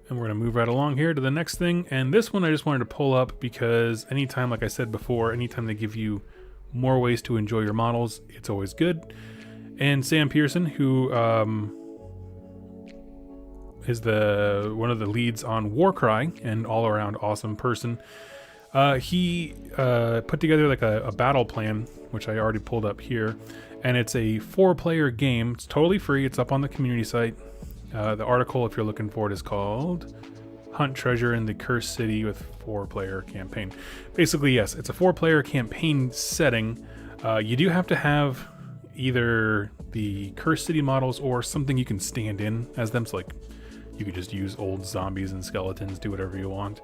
And we're going to move right along here to the next thing. And this one I just wanted to pull up because anytime, like I said before, anytime they give you more ways to enjoy your models, it's always good. And Sam Pearson, who is one of the leads on Warcry and all around awesome person, he put together like a battle plan, which I already pulled up here, and it's a 4-player game. It's totally free. It's up on the community site. The article, if you're looking for it, is called Hunt Treasure in the Cursed City with 4-player campaign. Basically, yes, it's a 4-player campaign setting. You do have to have either the Cursed City models or something you can stand in as them. So like you could just use old zombies and skeletons, do whatever you want.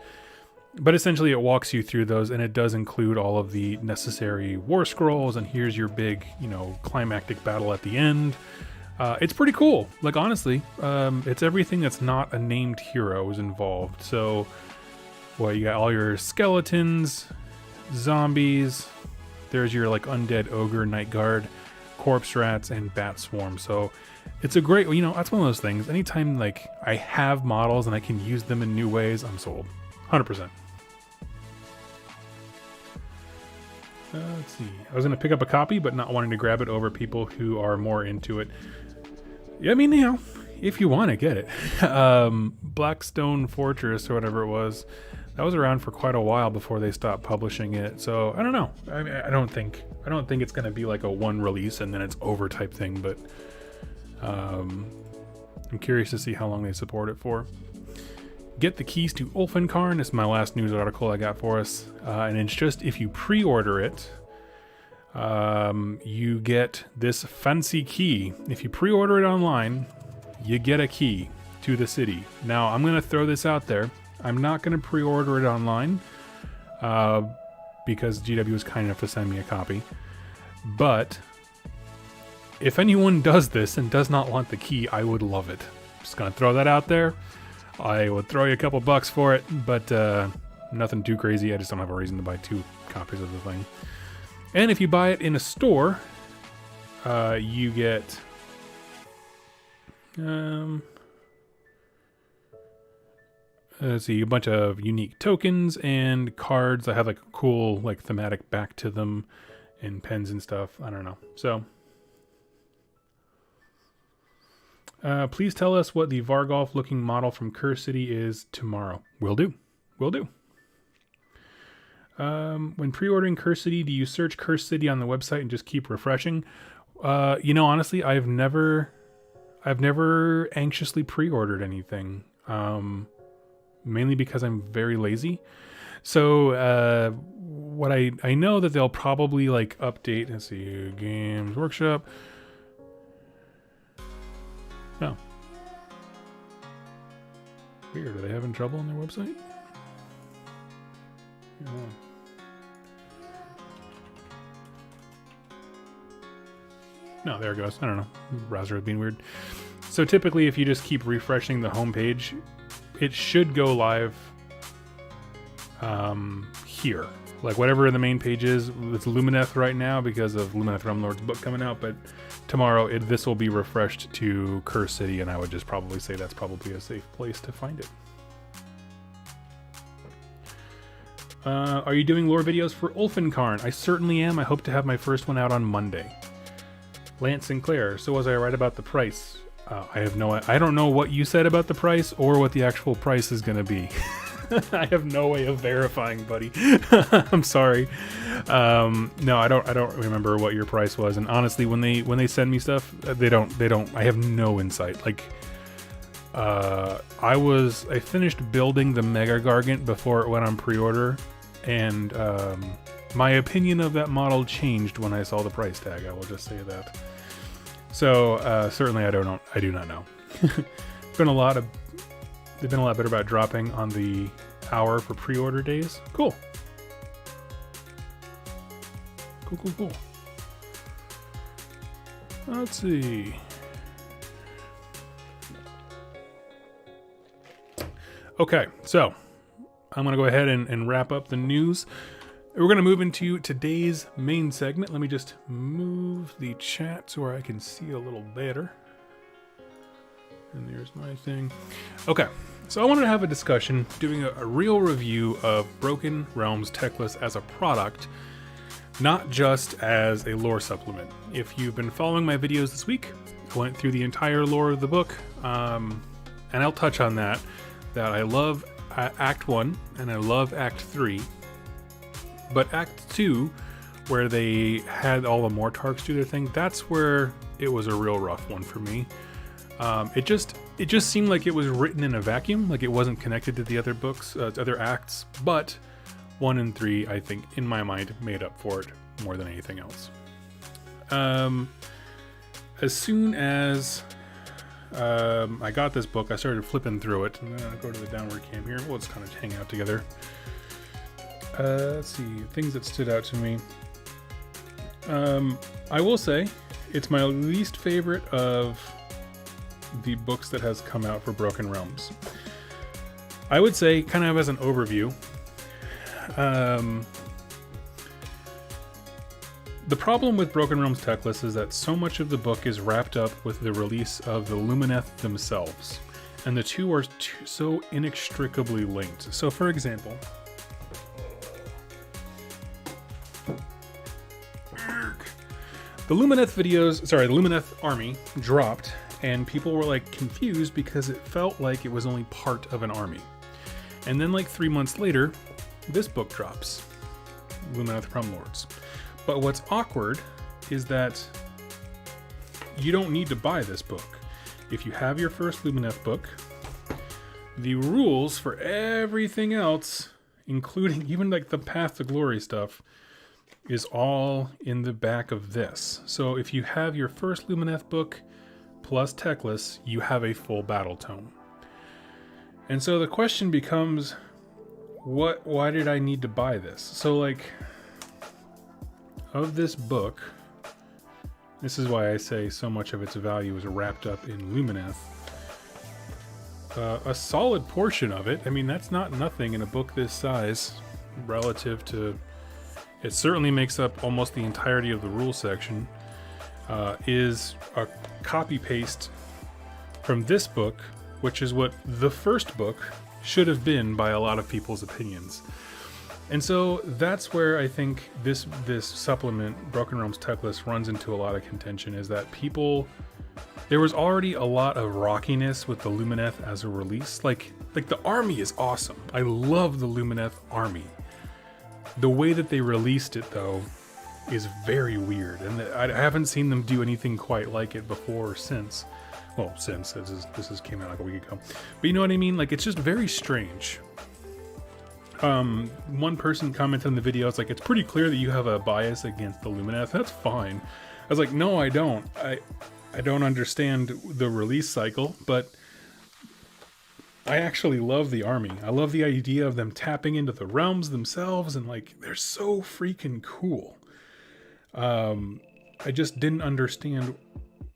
But essentially it walks you through those, and it does include all of the necessary war scrolls, and here's your big, climactic battle at the end. It's pretty cool. Like, honestly, it's everything that's not a named hero is involved. So, well, you got all your skeletons, zombies, there's your, like, undead ogre, night guard, corpse rats, and bat swarm. So, it's a great, that's one of those things. Anytime, like, I have models and I can use them in new ways, I'm sold. 100%. Let's see. I was going to pick up a copy, but not wanting to grab it over people who are more into it. Yeah, I mean, if you want to get it. Blackstone Fortress or whatever it was, that was around for quite a while before they stopped publishing it. So I don't know. I mean, I don't think it's going to be like a one release and then it's over type thing, but I'm curious to see how long they support it for. Get the keys to Ulfenkarn. This is my last news article I got for us. And it's just, if you pre-order it, you get this fancy key. If you pre-order it online, you get a key to the city. Now, I'm going to throw this out there. I'm not going to pre-order it online because GW was kind enough to send me a copy. But if anyone does this and does not want the key, I would love it. Just going to throw that out there. I would throw you a couple bucks for it, but nothing too crazy. I just don't have a reason to buy 2 copies of the thing. And if you buy it in a store, you get let's see, a bunch of unique tokens and cards that have like a cool like thematic back to them and pens and stuff. I don't know. So please tell us what the Vargolf looking model from Cursed City is tomorrow. Will do. When pre-ordering Cursed City, do you search Cursed City on the website and just keep refreshing? Honestly, I've never anxiously pre-ordered anything. Mainly because I'm very lazy. So what I know that they'll probably like update. Let's see, Games Workshop. No. Weird. Are they having trouble on their website? Yeah. No, there it goes. I don't know. Browser is being weird. So typically, if you just keep refreshing the homepage, it should go live here. Like whatever the main page is, it's Lumineth right now because of Lumineth Realmlord's book coming out, but tomorrow this will be refreshed to Cursed City, and I would just probably say that's probably a safe place to find it. Are you doing lore videos for Ulfenkarn? I certainly am. I hope to have my first one out on Monday. Lance Sinclair, so was I right about the price? I don't know what you said about the price or what the actual price is going to be. I have no way of verifying, buddy. I'm sorry. No, I don't remember what your price was. And honestly, when they send me stuff, they don't. I have no insight. Like, I finished building the Mega Gargant before it went on pre-order, and my opinion of that model changed when I saw the price tag. I will just say that. So certainly, I do not know. They've been a lot better about dropping on the hour for pre-order days. Cool. Let's see. Okay, so I'm going to go ahead and wrap up the news. We're going to move into today's main segment. Let me just move the chat so where I can see a little better. And there's my thing. Okay, so I wanted to have a discussion, doing a real review of Broken Realms Teclis as a product, not just as a lore supplement. If you've been following my videos this week, I went through the entire lore of the book, and I'll touch on that I love Act 1 and I love Act 3, but Act 2, where they had all the Mortarks do their thing, that's where it was a real rough one for me. It just seemed like it was written in a vacuum, like it wasn't connected to the other books, other acts, but 1 and 3, I think, in my mind, made up for it more than anything else. As soon as I got this book, I started flipping through it. I'm gonna go to the downward cam here. Well, let's kind of hang out together. Let's see, things that stood out to me. I will say, it's my least favorite of the books that has come out for Broken Realms. I would say, kind of as an overview, the problem with Broken Realms Teclis is that so much of the book is wrapped up with the release of the Lumineth themselves, and the two are so inextricably linked. So, for example, the Lumineth army dropped, and people were like confused because it felt like it was only part of an army. And then, like 3 months later, this book drops, Lumineth Realm Lords. But what's awkward is that you don't need to buy this book. If you have your first Lumineth book, the rules for everything else, including even like the Path to Glory stuff, is all in the back of this. So if you have your first Lumineth book plus Teclis, you have a full battle tome. And so the question becomes, why did I need to buy this? So like, of this book, this is why I say so much of its value is wrapped up in Lumineth. A solid portion of it, I mean, that's not nothing in a book this size relative to, it certainly makes up almost the entirety of the rule section, is a copy paste from this book, which is what the first book should have been by a lot of people's opinions. And so that's where I think this supplement, Broken Realms Teclis, runs into a lot of contention, is that there was already a lot of rockiness with the Lumineth as a release. Like the army is awesome. I love the Lumineth army. The way that they released it, though, is very weird, and I haven't seen them do anything quite like it before or since. Well, since this came out like a week ago. But you know what I mean? Like, it's just very strange. One person commented in the video, it's like, it's pretty clear that you have a bias against the Lumineth. That's fine. I was like, no, I don't. I don't understand the release cycle, but I actually love the army. I love the idea of them tapping into the realms themselves, and like, they're so freaking cool. I just didn't understand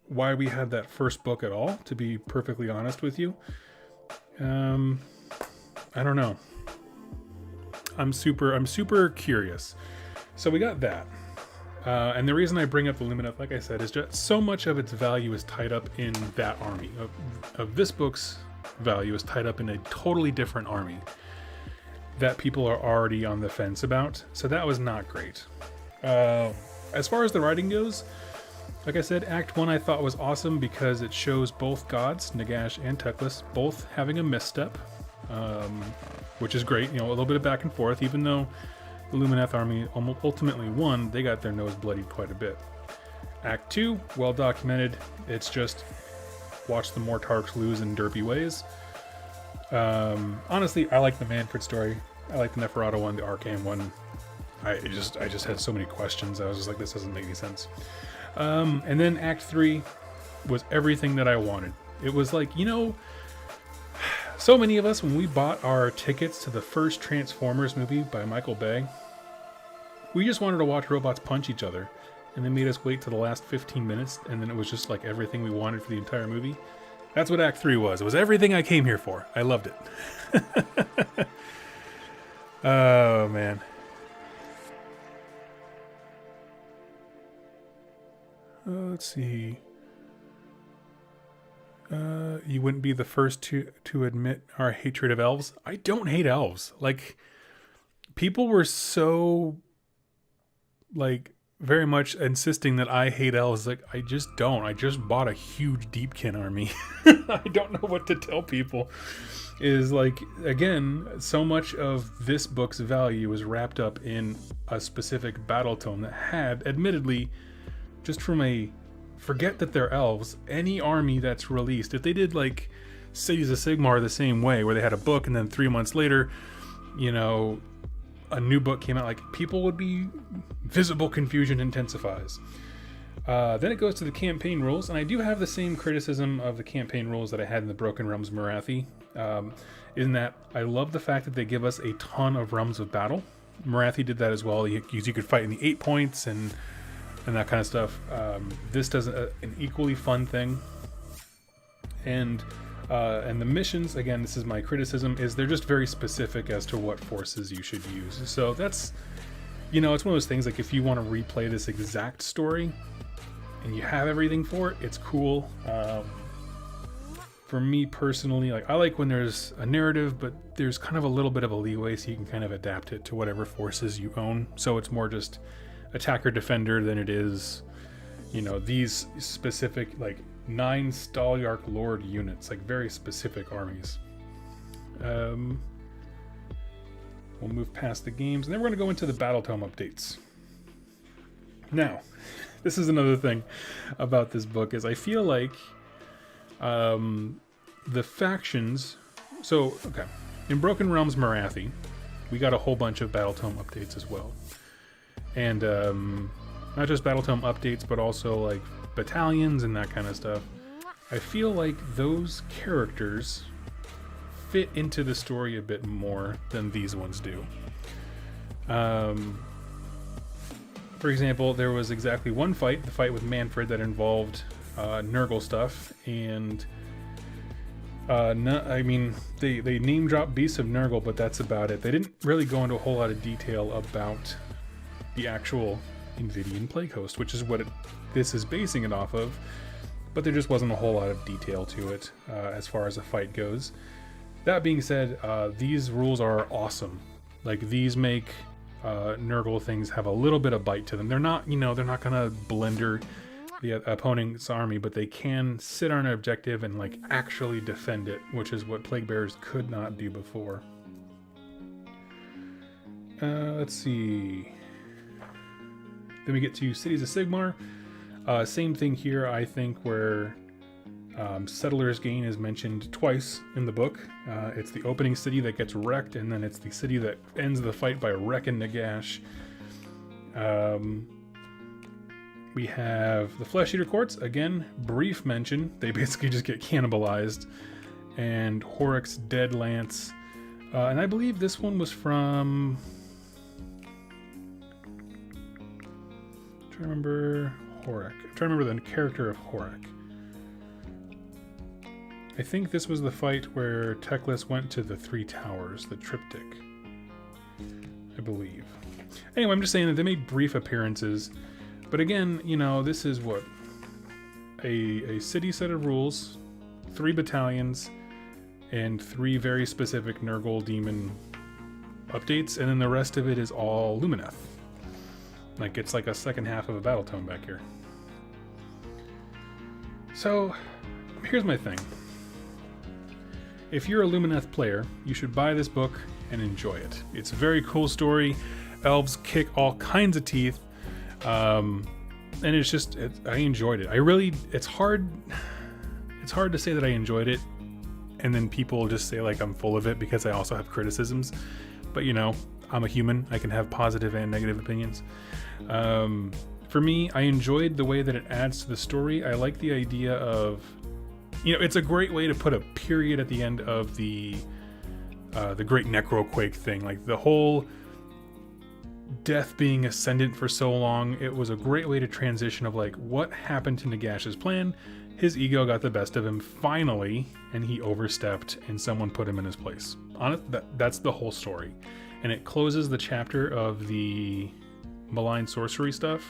why we had that first book at all, to be perfectly honest with you. I don't know. I'm super curious. So we got that. And the reason I bring up the Lumineth, like I said, is just so much of its value is tied up in that army. Of this book's value is tied up in a totally different army that people are already on the fence about. So that was not great. As far as the writing goes, like I said, Act 1 I thought was awesome because it shows both gods, Nagash and Teclis, both having a misstep, which is great. You know, a little bit of back and forth, even though the Lumineth army ultimately won, they got their nose bloodied quite a bit. Act 2, well documented. It's just watch the Mortarks lose in derpy ways. Honestly, I like the Manfred story. I like the Neferata one, the Arcane one. I just had so many questions. I was just like, this doesn't make any sense. And then Act 3 was everything that I wanted. It was like, you know, so many of us, when we bought our tickets to the first Transformers movie by Michael Bay, we just wanted to watch robots punch each other, and they made us wait to the last 15 minutes, and then it was just like everything we wanted for the entire movie. That's what Act 3 was. It was everything I came here for. I loved it. Oh, man. Let's see. You wouldn't be the first to admit our hatred of elves. I don't hate elves. Like, people were so, like, very much insisting that I hate elves. Like, I just don't. I just bought a huge Deepkin army. I don't know what to tell people. Is like, again, so much of this book's value is wrapped up in a specific battle tome that had, admittedly, just from a, forget that they're elves, any army that's released, if they did like Cities of Sigmar the same way, where they had a book and then 3 months later, you know, a new book came out, like, people would be, visible confusion intensifies. Then it goes to the campaign rules, and I do have the same criticism of the campaign rules that I had in the Broken Realms Marathi, in that I love the fact that they give us a ton of realms of battle. Marathi did that as well. You could fight in the 8 points and that kind of stuff. This does an equally fun thing. And the missions, again, this is my criticism, is they're just very specific as to what forces you should use. So that's, it's one of those things, like if you want to replay this exact story and you have everything for it, it's cool. For me personally, like I like when there's a narrative, but there's kind of a little bit of a leeway so you can kind of adapt it to whatever forces you own. So it's more just attacker defender than it is, these specific like 9 Stalyarch Lord units, like very specific armies. We'll move past the games, and then we're going to go into the Battle Tome updates. Now, this is another thing about this book, is I feel like the factions... So, okay, in Broken Realms Marathi, we got a whole bunch of Battle Tome updates as well. And not just Battle Tome updates, but also like battalions and that kind of stuff. I feel like those characters fit into the story a bit more than these ones do. For example, there was exactly one fight, the fight with Manfred, that involved Nurgle stuff, and they name drop Beasts of Nurgle, but that's about it. They didn't really go into a whole lot of detail about the actual Invidian Plague Host, which is what this is basing it off of, but there just wasn't a whole lot of detail to it as far as a fight goes. That being said, these rules are awesome. Like, these make Nurgle things have a little bit of bite to them. They're not, they're not gonna blender the opponent's army, but they can sit on an objective and like actually defend it, which is what Plague Bearers could not do before. Let's see. Then we get to Cities of Sigmar. Same thing here, I think, where Settler's Gain is mentioned twice in the book. It's the opening city that gets wrecked, and then it's the city that ends the fight by wrecking Nagash. We have the Flesh Eater Courts, again, brief mention. They basically just get cannibalized. And Horik's Dead Lance. And I believe this one was from... I'm trying to remember Horik. I'm trying to remember the character of Horik. I think this was the fight where Teclis went to the 3 towers, the triptych, I believe. Anyway, I'm just saying that they made brief appearances, but again, this is what? A city set of rules, 3 battalions, and 3 very specific Nurgle demon updates, and then the rest of it is all Lumineth. Like, it's like a second half of a Battle Tome back here. So, here's my thing. If you're a Lumineth player, you should buy this book and enjoy it. It's a very cool story. Elves kick all kinds of teeth. And it's just, I enjoyed it. It's hard to say that I enjoyed it, and then people just say like I'm full of it, because I also have criticisms. But I'm a human. I can have positive and negative opinions. For me, I enjoyed the way that it adds to the story. I like the idea of, it's a great way to put a period at the end of the Great Necroquake thing. Like, the whole death being ascendant for so long, it was a great way to transition of like what happened to Nagash's plan. His ego got the best of him finally, and he overstepped, and someone put him in his place. That's the whole story, and it closes the chapter of the malign sorcery stuff.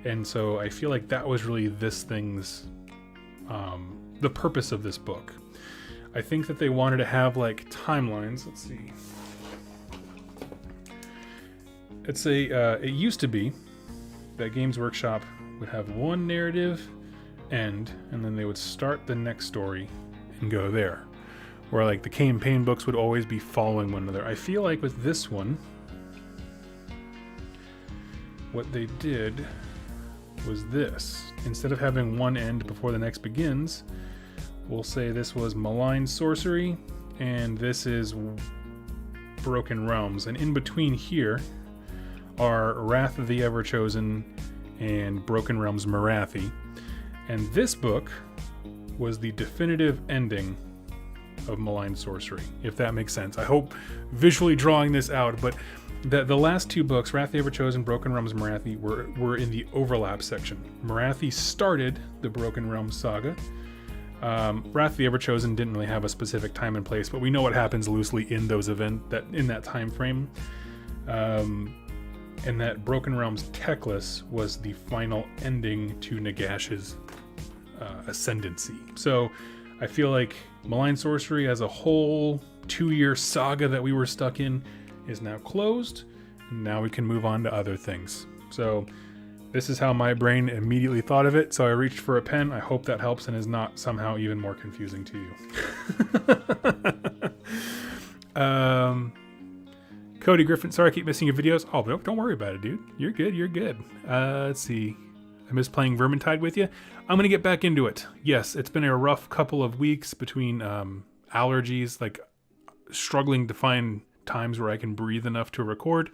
And so I feel like that was really this thing's the purpose of this book. I think that they wanted to have like timelines. Let's see. It used to be that Games Workshop would have one narrative end, and then they would start the next story and go there. Where like the campaign books would always be following one another. I feel like with this one, what they did was this. Instead of having one end before the next begins, we'll say this was Malign Sorcery, and this is Broken Realms. And in between here are Wrath of the Everchosen and Broken Realms Marathi. And this book was the definitive ending of Malign Sorcery, if that makes sense. I hope visually drawing this out, but the last two books, Wrath the Everchosen, Broken Realms Marathi, were in the overlap section. Marathi started the Broken Realms saga. Wrath the Everchosen didn't really have a specific time and place, but we know what happens loosely in those in that time frame. And that Broken Realms Teclis was the final ending to Nagash's ascendancy. So I feel like Malign Sorcery as a whole 2-year saga that we were stuck in is now closed. Now we can move on to other things. So this is how my brain immediately thought of it. So I reached for a pen. I hope that helps and is not somehow even more confusing to you. Cody Griffin, sorry I keep missing your videos. Oh, don't worry about it, dude. You're good, you're good. Let's see. I miss playing Vermintide with you. I'm going to get back into it. Yes, it's been a rough couple of weeks between allergies, like struggling to find times where I can breathe enough to record.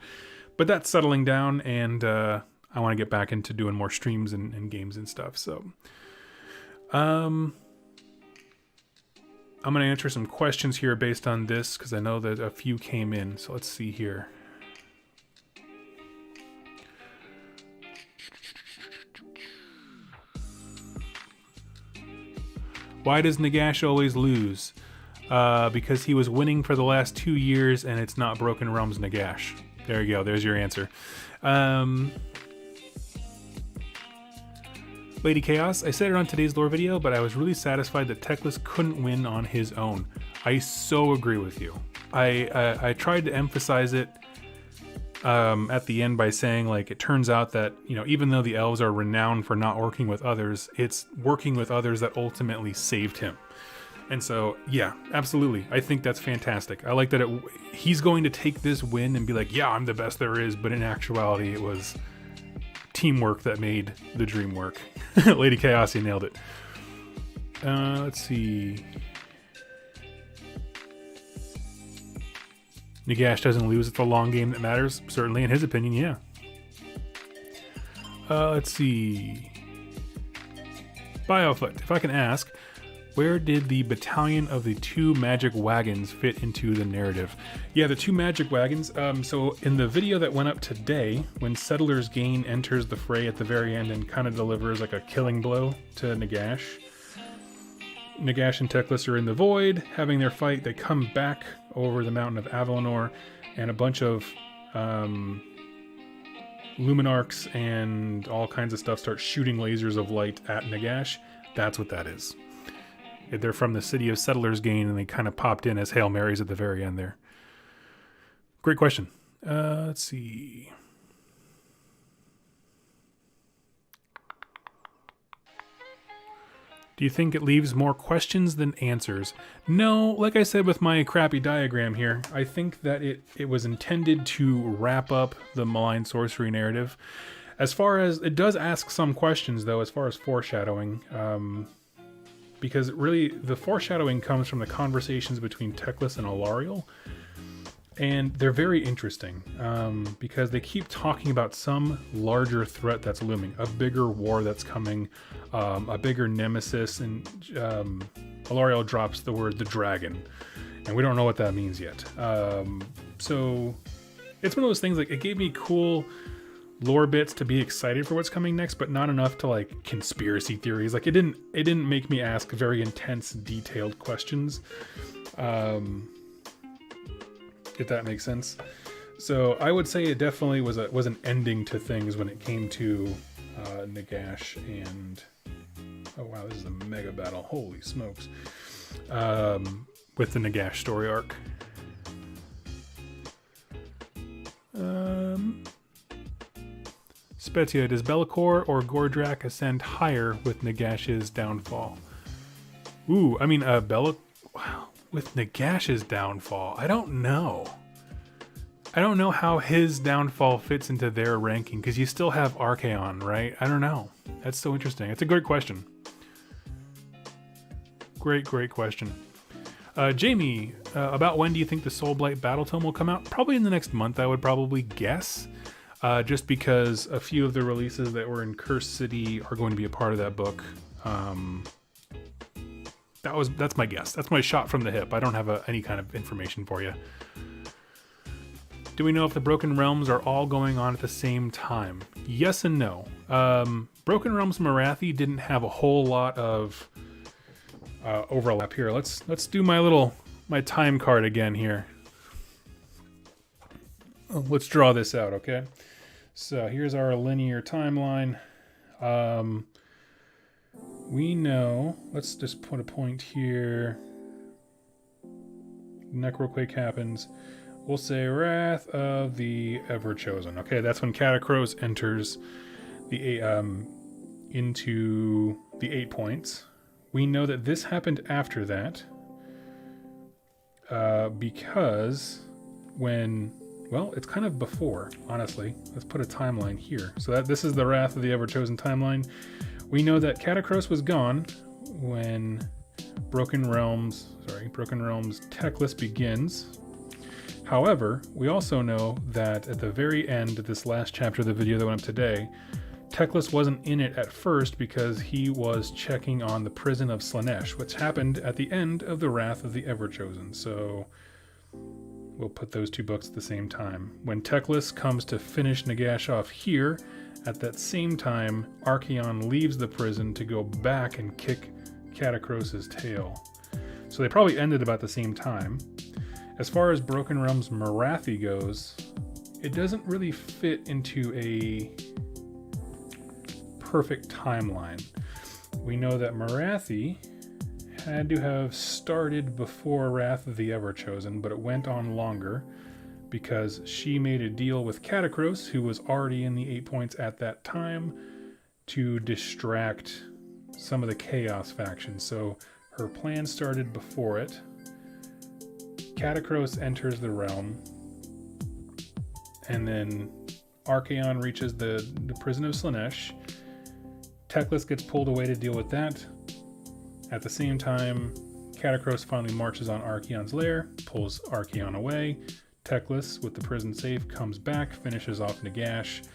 But that's settling down, and I want to get back into doing more streams and games and stuff. So I'm going to answer some questions here based on this, because I know that a few came in. So let's see here. Why does Nagash always lose? Because he was winning for the last 2 years, and it's not Broken Realms Nagash. There you go. There's your answer. Lady Chaos, I said it on today's lore video, but I was really satisfied that Teclis couldn't win on his own. I so agree with you. I tried to emphasize it at the end by saying, like, it turns out that, you know, even though the elves are renowned for not working with others, it's working with others that ultimately saved him. And so, yeah, absolutely. I think that's fantastic. I like that he's going to take this win and be like, yeah, I'm the best there is, but in actuality, it was teamwork that made the dream work. Lady Chaos, you nailed it. Let's see. Nagash doesn't lose. It's a long game that matters. Certainly, in his opinion, yeah. Let's see. Biofoot, if I can ask, where did the battalion of the 2 magic wagons fit into the narrative? Yeah, the 2 magic wagons. So in the video that went up today, when Settlers Gain enters the fray at the very end and kind of delivers like a killing blow to Nagash, Nagash and Teclis are in the void, having their fight. They come back over the mountain of Avalanor, and a bunch of Luminarchs and all kinds of stuff start shooting lasers of light at Nagash. That's what that is. They're from the city of Settlers Gain, and they kind of popped in as Hail Marys at the very end there. Great question. Let's see. Do you think it leaves more questions than answers? No, like I said with my crappy diagram here, I think that it was intended to wrap up the Malign Sorcery narrative. As far as, it does ask some questions, though, as far as foreshadowing. Because really, the foreshadowing comes from the conversations between Teclis and Alariel. And they're very interesting, because they keep talking about some larger threat that's looming, a bigger war that's coming, a bigger nemesis, and Alariel drops the word the dragon, and we don't know what that means yet. So it's one of those things, like, it gave me cool lore bits to be excited for what's coming next, but not enough to, like, conspiracy theories. Like, it didn't make me ask very intense, detailed questions. If that makes sense. So I would say it definitely was an ending to things when it came to Nagash and, oh wow, this is a mega battle, holy smokes, with the Nagash story arc. Spezia, does Be'lakor or Gordrak ascend higher with Nagash's downfall? Ooh, I mean, wow. With Nagash's downfall, I don't know. I don't know how his downfall fits into their ranking, because you still have Archaon, right? I don't know. That's so interesting. It's a great question. Great question. Jamie, about when do you think the Soulblight Battle Tome will come out? Probably in the next month, I would probably guess. just because a few of the releases that were in Cursed City are going to be a part of that book. That's my guess. That's my shot from the hip. I don't have any kind of information for you. Do we know if the Broken Realms are all going on at the same time? Yes and no. Broken Realms Marathi didn't have a whole lot of overlap here. Let's do my time card again here. Let's draw this out, okay? So here's our linear timeline. We know, let's just put a point here. Necroquake happens. We'll say Wrath of the Everchosen. Okay, that's when Catacross enters the into the 8 points. We know that this happened after that because well, it's kind of before, honestly. Let's put a timeline here. So this is the Wrath of the Everchosen timeline. We know that Catacross was gone when Broken Realms Teclis begins. However, we also know that at the very end of this last chapter of the video that went up today, Teclis wasn't in it at first because he was checking on the prison of Slaanesh, which happened at the end of the Wrath of the Everchosen. So we'll put those two books at the same time. When Teclis comes to finish Nagash off here, at that same time, Archaon leaves the prison to go back and kick Catacross's tail. So they probably ended about the same time. As far as Broken Realms Marathi goes, it doesn't really fit into a perfect timeline. We know that Marathi had to have started before Wrath of the Everchosen, but it went on longer because she made a deal with Catacross, who was already in the 8 points at that time, to distract some of the Chaos factions. So her plan started before it. Catacross enters the realm, and then Archaon reaches the prison of Slaanesh. Teclis gets pulled away to deal with that. At the same time, Catacross finally marches on Archaon's lair, pulls Archaon away. Teclis, with the prison safe, comes back, finishes off Nagash,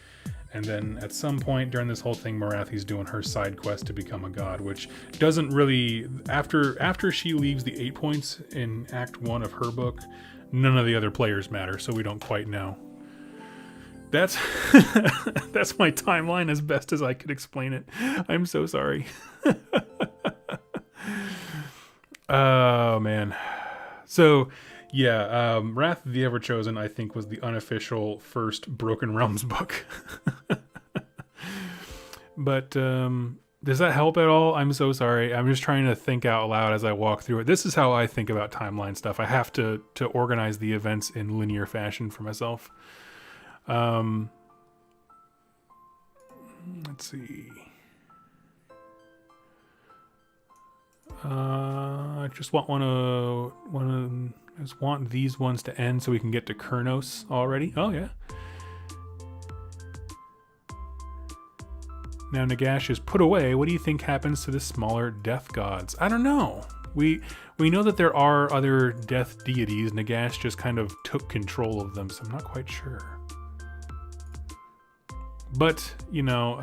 and then at some point during this whole thing, Marathi's doing her side quest to become a god, which doesn't really... After she leaves the 8 points in Act 1 of her book, none of the other players matter, so we don't quite know. That's that's my timeline as best as I could explain it. I'm so sorry. Oh, man. So... yeah, Wrath of the Everchosen, I think, was the unofficial first Broken Realms book. But does that help at all? I'm so sorry. I'm just trying to think out loud as I walk through it. This is how I think about timeline stuff. I have to organize the events in linear fashion for myself. Let's see. I just want these ones to end so we can get to Kurnos already. Oh, yeah. Now Nagash is put away. What do you think happens to the smaller death gods? I don't know. We know that there are other death deities. Nagash just kind of took control of them, so I'm not quite sure. But, you know,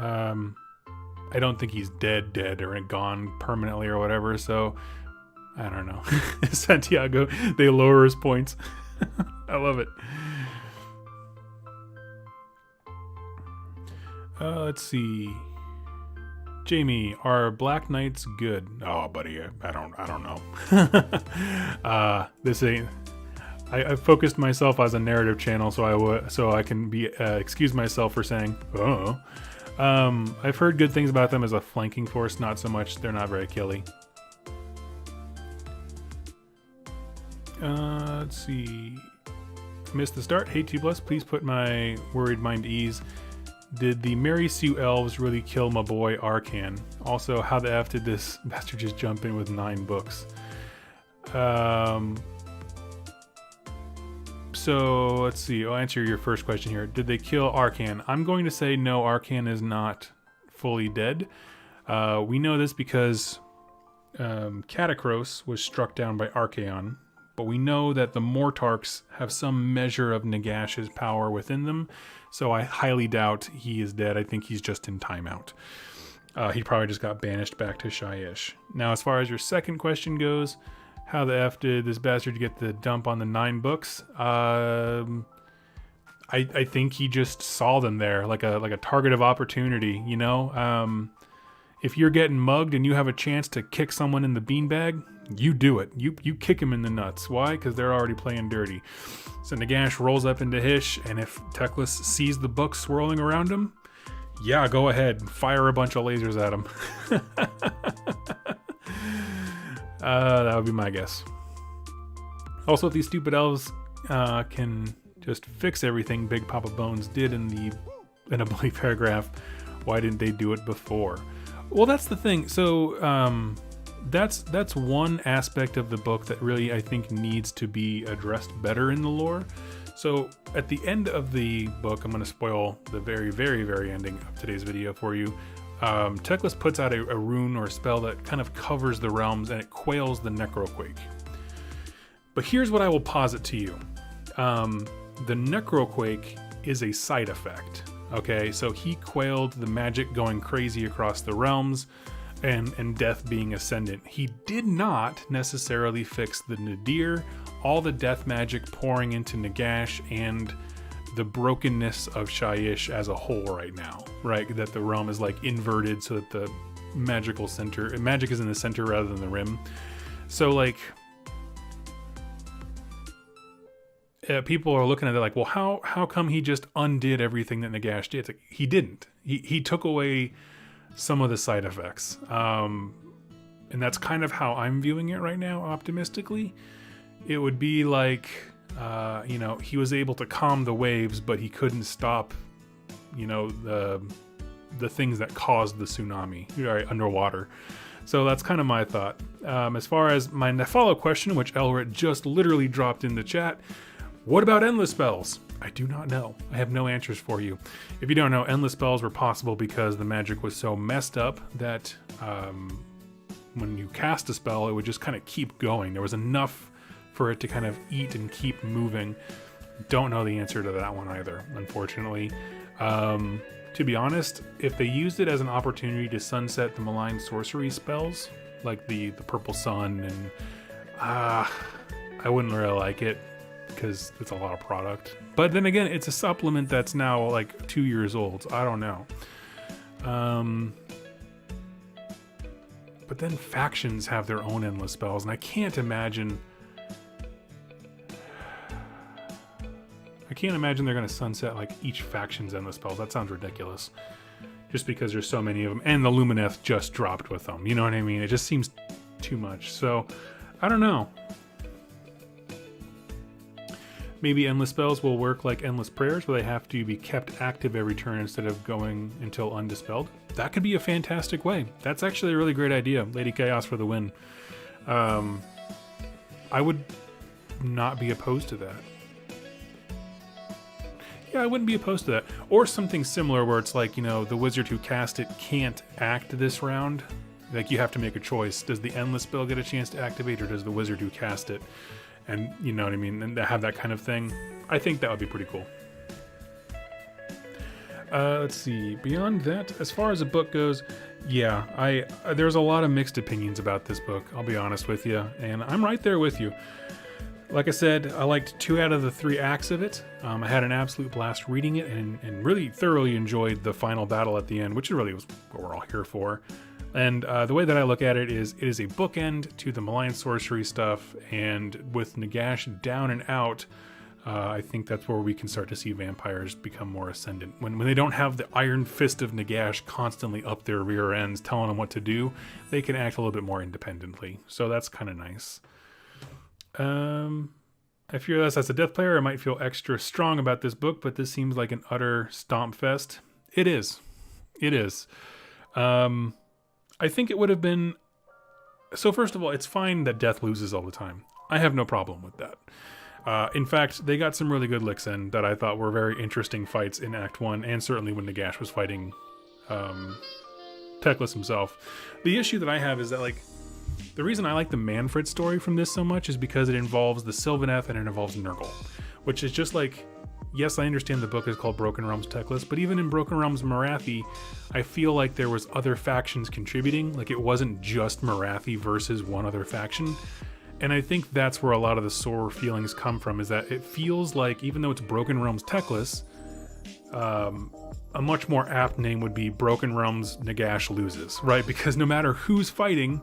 I don't think he's dead or gone permanently or whatever, so... I don't know. Santiago, they lower his points. I love it. Let's see. Jamie, are Black Knights good? Oh, buddy, I don't know. This ain't... I focused myself as a narrative channel, so I can be excuse myself for saying, oh. I've heard good things about them as a flanking force, not so much. They're not very killy. Let's see. Missed the start. Hey T+, please put my worried mind at ease. Did the Mary Sue elves really kill my boy Arcan? Also, how the F did this bastard just jump in with 9 books? So let's see. I'll answer your first question here. Did they kill Arcan? I'm going to say no. Arcan is not fully dead. We know this because Catacross was struck down by Archaon but we know that the Mortarks have some measure of Nagash's power within them, so I highly doubt he is dead. I think he's just in timeout. He probably just got banished back to Shyish. Now, as far as your second question goes, how the F did this bastard get the dump on the 9 books? I think he just saw them there, like a target of opportunity, you know? If you're getting mugged and you have a chance to kick someone in the beanbag, you do it. You kick him in the nuts. Why? Because they're already playing dirty. So Nagash rolls up into Hysh, and if Teclis sees the books swirling around him, yeah, go ahead and fire a bunch of lasers at him. That would be my guess. Also, if these stupid elves can just fix everything Big Papa Bones did in a bloody paragraph, why didn't they do it before? Well, that's the thing. So that's one aspect of the book that really I think needs to be addressed better in the lore. So at the end of the book, I'm going to spoil the very, very, very ending of today's video for you. Teclis puts out a rune or a spell that kind of covers the realms, and it quails the Necroquake. But here's what I will posit to you. The Necroquake is a side effect. Okay, so he quailed the magic going crazy across the realms and death being ascendant. He did not necessarily fix the nadir, all the death magic pouring into Nagash, and the brokenness of Shyish as a whole right now, right? That the realm is like inverted so that the magic is in the center rather than the rim. So like, people are looking at it like, well, how come he just undid everything that Nagash did? It's like, he didn't. He took away some of the side effects. And that's kind of how I'm viewing it right now, optimistically. It would be like, he was able to calm the waves, but he couldn't stop, the things that caused the tsunami, right, underwater. So that's kind of my thought. As far as my follow-up question, which Elrit just literally dropped in the chat, what about endless spells? I do not know. I have no answers for you. If you don't know, endless spells were possible because the magic was so messed up that when you cast a spell, it would just kind of keep going. There was enough for it to kind of eat and keep moving. Don't know the answer to that one either, unfortunately. To be honest, if they used it as an opportunity to sunset the malign sorcery spells, like the Purple Sun, and I wouldn't really like it, because it's a lot of product. But then again, it's a supplement that's now like 2 years old. So I don't know. But then factions have their own endless spells, and I can't imagine they're going to sunset like each faction's endless spells. That sounds ridiculous. Just because there's so many of them, and the Lumineth just dropped with them. You know what I mean? It just seems too much. So I don't know. Maybe endless spells will work like endless prayers, where they have to be kept active every turn instead of going until undispelled. That could be a fantastic way. That's actually a really great idea. Lady Chaos for the win. I would not be opposed to that. Yeah, I wouldn't be opposed to that. Or something similar where it's like, the wizard who cast it can't act this round. Like, you have to make a choice. Does the endless spell get a chance to activate, or does the wizard who cast it? And you know what I mean? And have that kind of thing. I think that would be pretty cool. Let's see. Beyond that, as far as the book goes, yeah, there's a lot of mixed opinions about this book, I'll be honest with you. And I'm right there with you. Like I said, I liked 2 out of the 3 acts of it. I had an absolute blast reading it and really thoroughly enjoyed the final battle at the end, which really was what we're all here for. And the way that I look at it is a bookend to the malign sorcery stuff, and with Nagash down and out, I think that's where we can start to see vampires become more ascendant. When they don't have the iron fist of Nagash constantly up their rear ends telling them what to do, they can act a little bit more independently. So that's kind of nice. I fear this as a Death player, I might feel extra strong about this book, but this seems like an utter stomp fest. It is. It is. I think it would have been... So first of all, it's fine that Death loses all the time. I have no problem with that. In fact, they got some really good licks in that I thought were very interesting fights in Act 1, and certainly when Nagash was fighting Teclis himself. The issue that I have is that, like, The reason I like the Manfred story from this so much is because it involves the Sylvaneth and it involves Nurgle, which is just like, yes, I understand the book is called Broken Realms Teclis, but even in Broken Realms Morathi, I feel like there was other factions contributing. Like it wasn't just Morathi versus one other faction. And I think that's where a lot of the sore feelings come from, is that it feels like, even though it's Broken Realms Teclis, a much more apt name would be Broken Realms Nagash Loses, right? Because no matter who's fighting,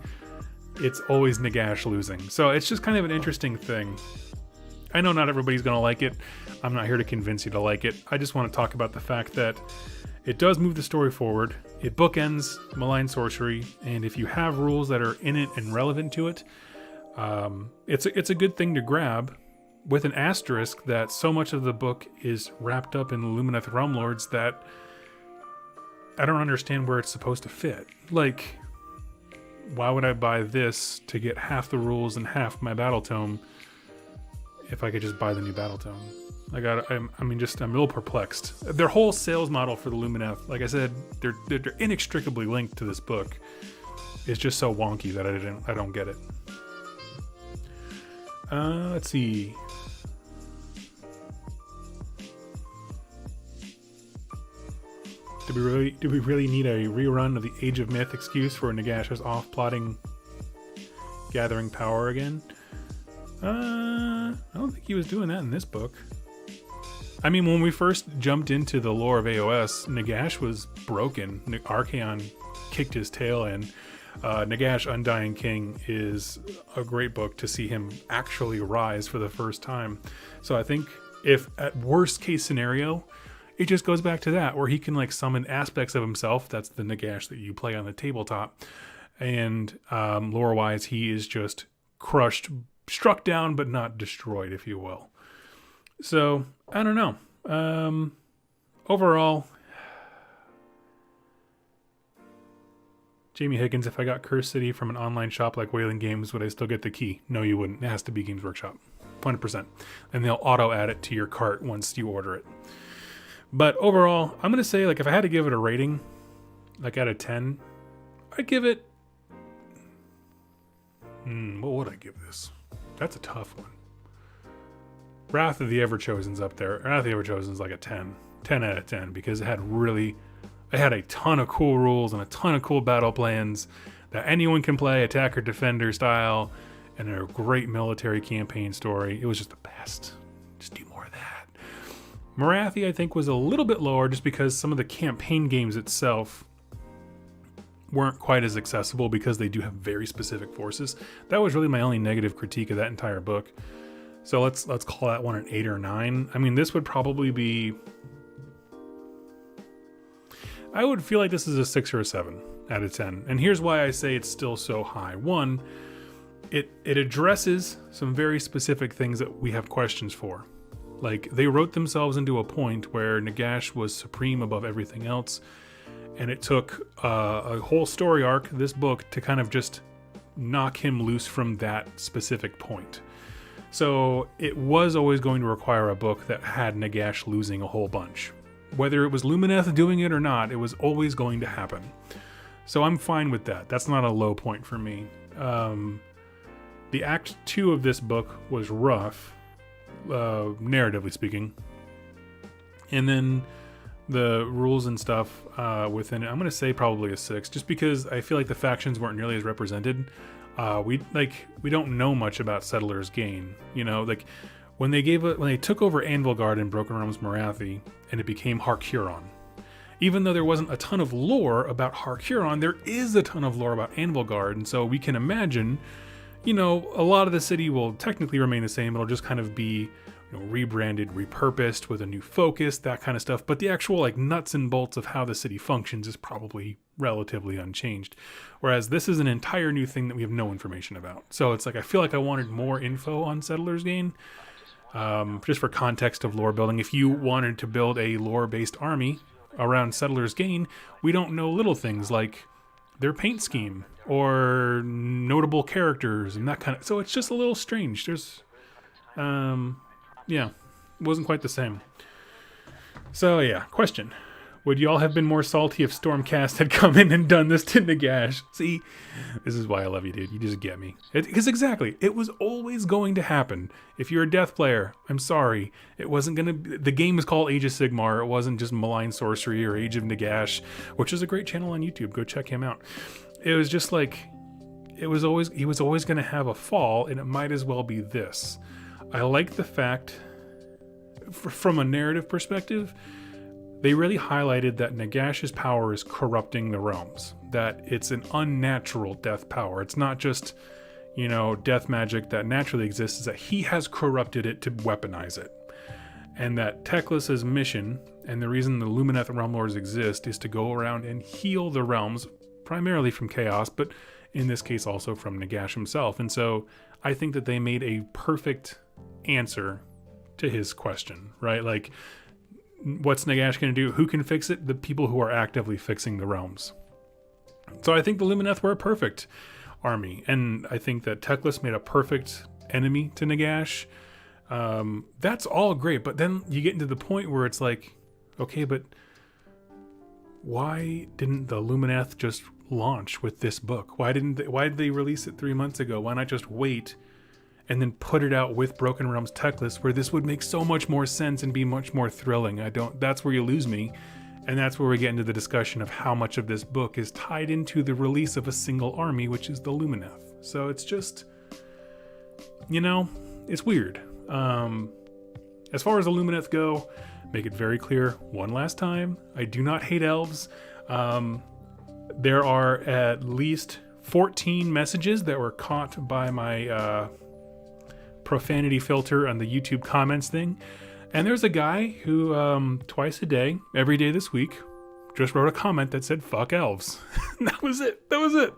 it's always Nagash losing. So it's just kind of an interesting thing. I know not everybody's going to like it. I'm not here to convince you to like it. I just want to talk about the fact that it does move the story forward. It bookends Malign Sorcery, and if you have rules that are in it and relevant to it, it's a good thing to grab, with an asterisk that so much of the book is wrapped up in Lumineth Realm Lords that I don't understand where it's supposed to fit. Like, why would I buy this to get half the rules and half my battle tome if I could just buy the new battle tome? Like, I'm a little perplexed. Their whole sales model for the Lumineth, like I said, they're inextricably linked to this book. It's just so wonky that I don't get it. Let's see. Do we really need a rerun of the Age of Myth excuse for Nagash's off-plotting gathering power again? I don't think he was doing that in this book. I mean, when we first jumped into the lore of AOS, Nagash was broken. Archaon kicked his tail in. Nagash Undying King is a great book to see him actually rise for the first time. So I think if at worst case scenario, it just goes back to that, where he can like summon aspects of himself. That's the Nagash that you play on the tabletop. And lore-wise, he is just crushed, struck down, but not destroyed, if you will. So, I don't know. Overall, Jamie Higgins, if I got Curse City from an online shop like Wayland Games, would I still get the key? No, you wouldn't. It has to be Games Workshop. 100%. And they'll auto-add it to your cart once you order it. But overall, I'm going to say, like, if I had to give it a rating, like out of 10, I'd give it... what would I give this? That's a tough one. Wrath of the Everchosen's up there. Wrath of the Everchosen's like a 10. 10 out of 10, because it had a ton of cool rules and a ton of cool battle plans that anyone can play, attacker, defender style, and a great military campaign story. It was just the best. Just do more of that. Morathi, I think, was a little bit lower just because some of the campaign games itself weren't quite as accessible because they do have very specific forces. That was really my only negative critique of that entire book. So let's call that one an 8 or 9. I mean, this would probably be... I would feel like this is a 6 or a 7 out of 10. And here's why I say it's still so high. One, it addresses some very specific things that we have questions for. Like, they wrote themselves into a point where Nagash was supreme above everything else. And it took a whole story arc, this book, to kind of just knock him loose from that specific point. So it was always going to require a book that had Nagash losing a whole bunch. Whether it was Lumineth doing it or not, it was always going to happen. So I'm fine with that. That's not a low point for me. The Act 2 of this book was rough, narratively speaking. And then the rules and stuff within it, I'm going to say probably a 6, just because I feel like the factions weren't nearly as represented. We don't know much about Settler's Gain. You know, like when they took over Anvilgard in Broken Realms Morathi, and it became Harkuron. Even though there wasn't a ton of lore about Harkuron, there is a ton of lore about Anvilgard, and so we can imagine, you know, a lot of the city will technically remain the same. It'll just kind of be, you know, rebranded, repurposed with a new focus, that kind of stuff. But the actual like nuts and bolts of how the city functions is probably relatively unchanged. Whereas this is an entire new thing that we have no information about. So it's like, I feel like I wanted more info on Settler's Gain. Just for context of lore building, if you wanted to build a lore-based army around Settler's Gain, we don't know little things like their paint scheme or notable characters and that kind of... So it's just a little strange. There's... yeah, it wasn't quite the same. So yeah, question. Would y'all have been more salty if Stormcast had come in and done this to Nagash? See, this is why I love you, dude. You just get me. Because exactly, it was always going to happen. If you're a Death player, I'm sorry. It wasn't going to... The game is called Age of Sigmar. It wasn't just Malign Sorcery or Age of Nagash, which is a great channel on YouTube. Go check him out. It was just like... He was always going to have a fall, and it might as well be this. I like the fact, from a narrative perspective, they really highlighted that Nagash's power is corrupting the realms. That it's an unnatural death power. It's not just, death magic that naturally exists. It's that he has corrupted it to weaponize it. And that Teclis' mission, and the reason the Lumineth Realm Lords exist, is to go around and heal the realms, primarily from chaos, but in this case also from Nagash himself. And so I think that they made a perfect answer to his question, right? Like, what's Nagash going to do? Who can fix it? The people who are actively fixing the realms. So I think the Lumineth were a perfect army. And I think that Teclis made a perfect enemy to Nagash. That's all great. But then you get into the point where it's like, okay, but why didn't the Lumineth just launch with this book? Why did they release it 3 months ago? Why not just wait and then put it out with Broken Realms Teclis, where this would make so much more sense and be much more thrilling? That's where you lose me. And that's where we get into the discussion of how much of this book is tied into the release of a single army, which is the Lumineth. So it's just, it's weird. As far as the Lumineth go, make it very clear one last time, I do not hate elves. There are at least 14 messages that were caught by my profanity filter on the YouTube comments thing. And there's a guy who twice a day, every day this week, just wrote a comment that said, fuck elves. That was it.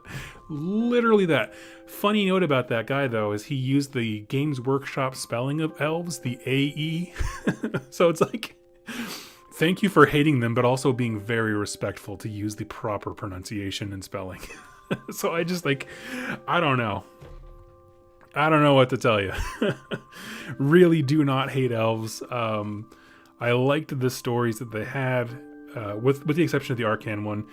Literally that. Funny note about that guy, though, is he used the Games Workshop spelling of elves, the AE. So it's like, thank you for hating them, but also being very respectful to use the proper pronunciation and spelling. So I just I don't know. I don't know what to tell you. Really do not hate elves. I liked the stories that they had, with the exception of the Arcan one,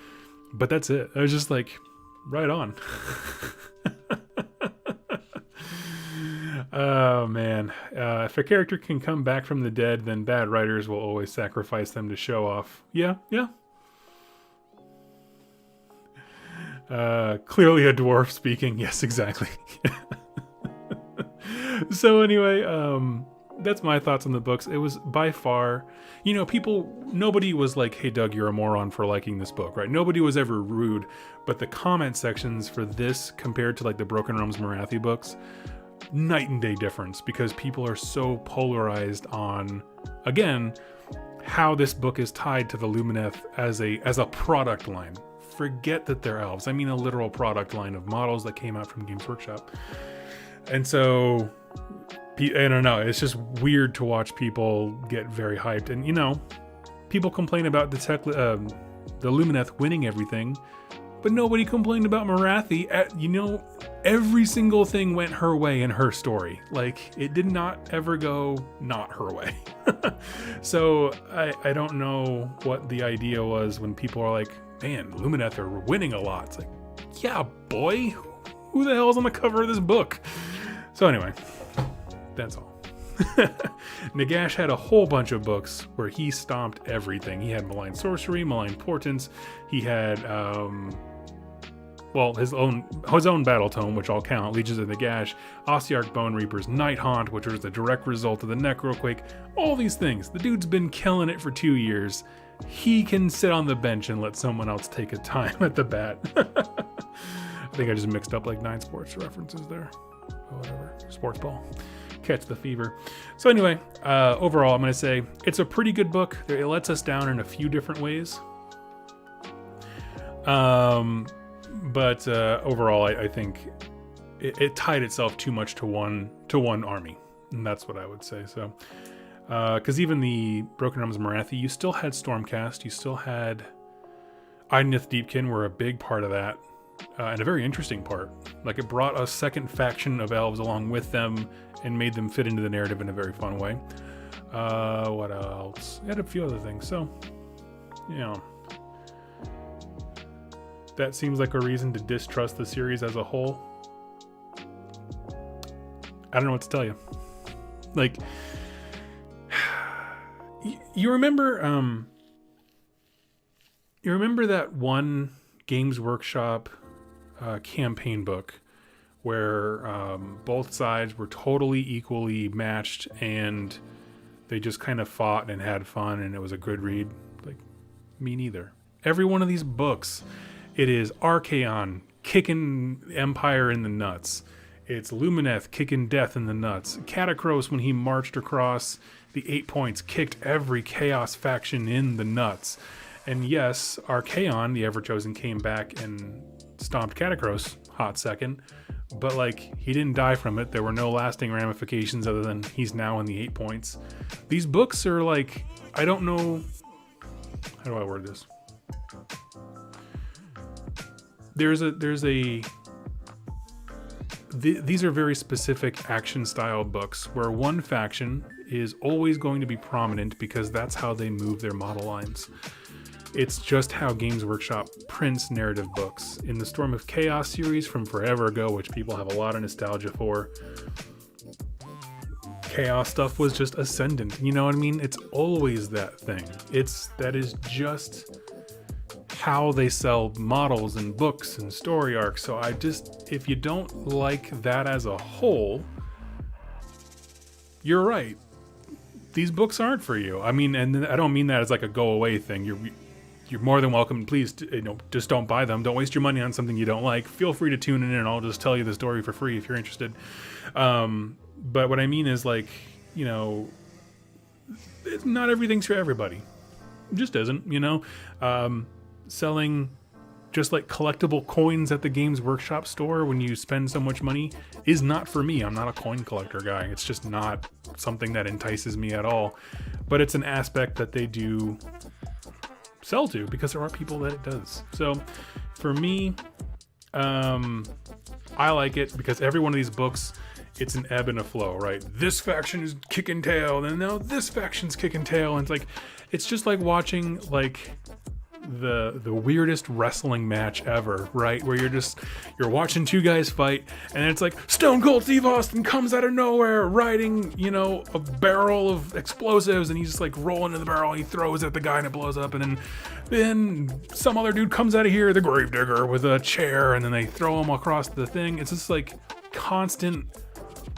but that's it. I was just right on. Oh man. If a character can come back from the dead, then bad writers will always sacrifice them to show off. Yeah. Clearly a dwarf speaking. Yes, exactly. So anyway, that's my thoughts on the books. It was by far, nobody was like, hey Doug, you're a moron for liking this book, right? Nobody was ever rude, but the comment sections for this compared to the Broken Realms Morathi books, night and day difference, because people are so polarized on, again, how this book is tied to the Lumineth as a product line. Forget that they're elves. I mean a literal product line of models that came out from Games Workshop. And so, I don't know, it's just weird to watch people get very hyped. And, people complain about the Lumineth winning everything, but nobody complained about Morathi. Every single thing went her way in her story. It did not ever go not her way. So, I don't know what the idea was when people are like, man, Lumineth are winning a lot. It's like, yeah, boy, who the hell's on the cover of this book? So anyway, that's all. Nagash had a whole bunch of books where he stomped everything. He had Malign Sorcery, Malign Portents. He had, his own battle tome, which I'll count, Legions of Nagash, Ossiarch Bone Reaper's Night Haunt, which was the direct result of the Necroquake. All these things. The dude's been killing it for 2 years. He can sit on the bench and let someone else take a time at the bat. I think I just mixed up 9 sports references there. Whatever. Sports ball. Catch the fever. So anyway, overall, I'm going to say it's a pretty good book. It lets us down in a few different ways. But overall, I think it tied itself too much to one army. And that's what I would say. So, because even the Broken Realms Morathi, you still had Stormcast. You still had Idoneth Deepkin were a big part of that. And a very interesting part. It brought a second faction of elves along with them and made them fit into the narrative in a very fun way. What else? It had a few other things. So, you know, that seems like a reason to distrust the series as a whole. I don't know what to tell you. Like, you remember that one Games Workshop campaign book where both sides were totally equally matched and they just kind of fought and had fun and it was a good read? Like, me neither. Every one of these books, it is Archaon kicking Empire in the nuts. It's Lumineth kicking Death in the nuts. Catacross, when he marched across the 8 points, kicked every Chaos faction in the nuts. And yes, Archaon, the Everchosen, came back and stomped Catacross hot second. But, like, he didn't die from it. There were no lasting ramifications other than he's now in the 8 points. These books are, like, I don't know... How do I word this? These are very specific action style books where one faction is always going to be prominent because that's how they move their model lines. It's just how Games Workshop prints narrative books. In the Storm of Chaos series from forever ago, which people have a lot of nostalgia for, Chaos stuff was just ascendant. You know what I mean? It's always that thing. That is just how they sell models and books and story arcs. So if you don't like that as a whole, you're right. These books aren't for you. I mean, and I don't mean that as like a go away thing. You're more than welcome. Please, just don't buy them. Don't waste your money on something you don't like. Feel free to tune in and I'll just tell you the story for free if you're interested. But what I mean is, like, you know, not everything's for everybody. It just isn't, you know. Selling just like collectible coins at the Games Workshop store when you spend so much money is not for me. I'm not a coin collector guy. It's just not something that entices me at all. But it's an aspect that they do sell to because there are people that it does. So for me, I like it because every one of these books, it's an ebb and a flow, right? This faction is kicking tail, and now this faction's kicking tail, and it's just like watching like the weirdest wrestling match ever, right? Where you're watching two guys fight, and it's like Stone Cold Steve Austin comes out of nowhere riding, you know, a barrel of explosives, and he's just like rolling in the barrel, he throws at the guy and it blows up, and then some other dude comes out of here, the Gravedigger, with a chair, and then they throw him across the thing. It's just like constant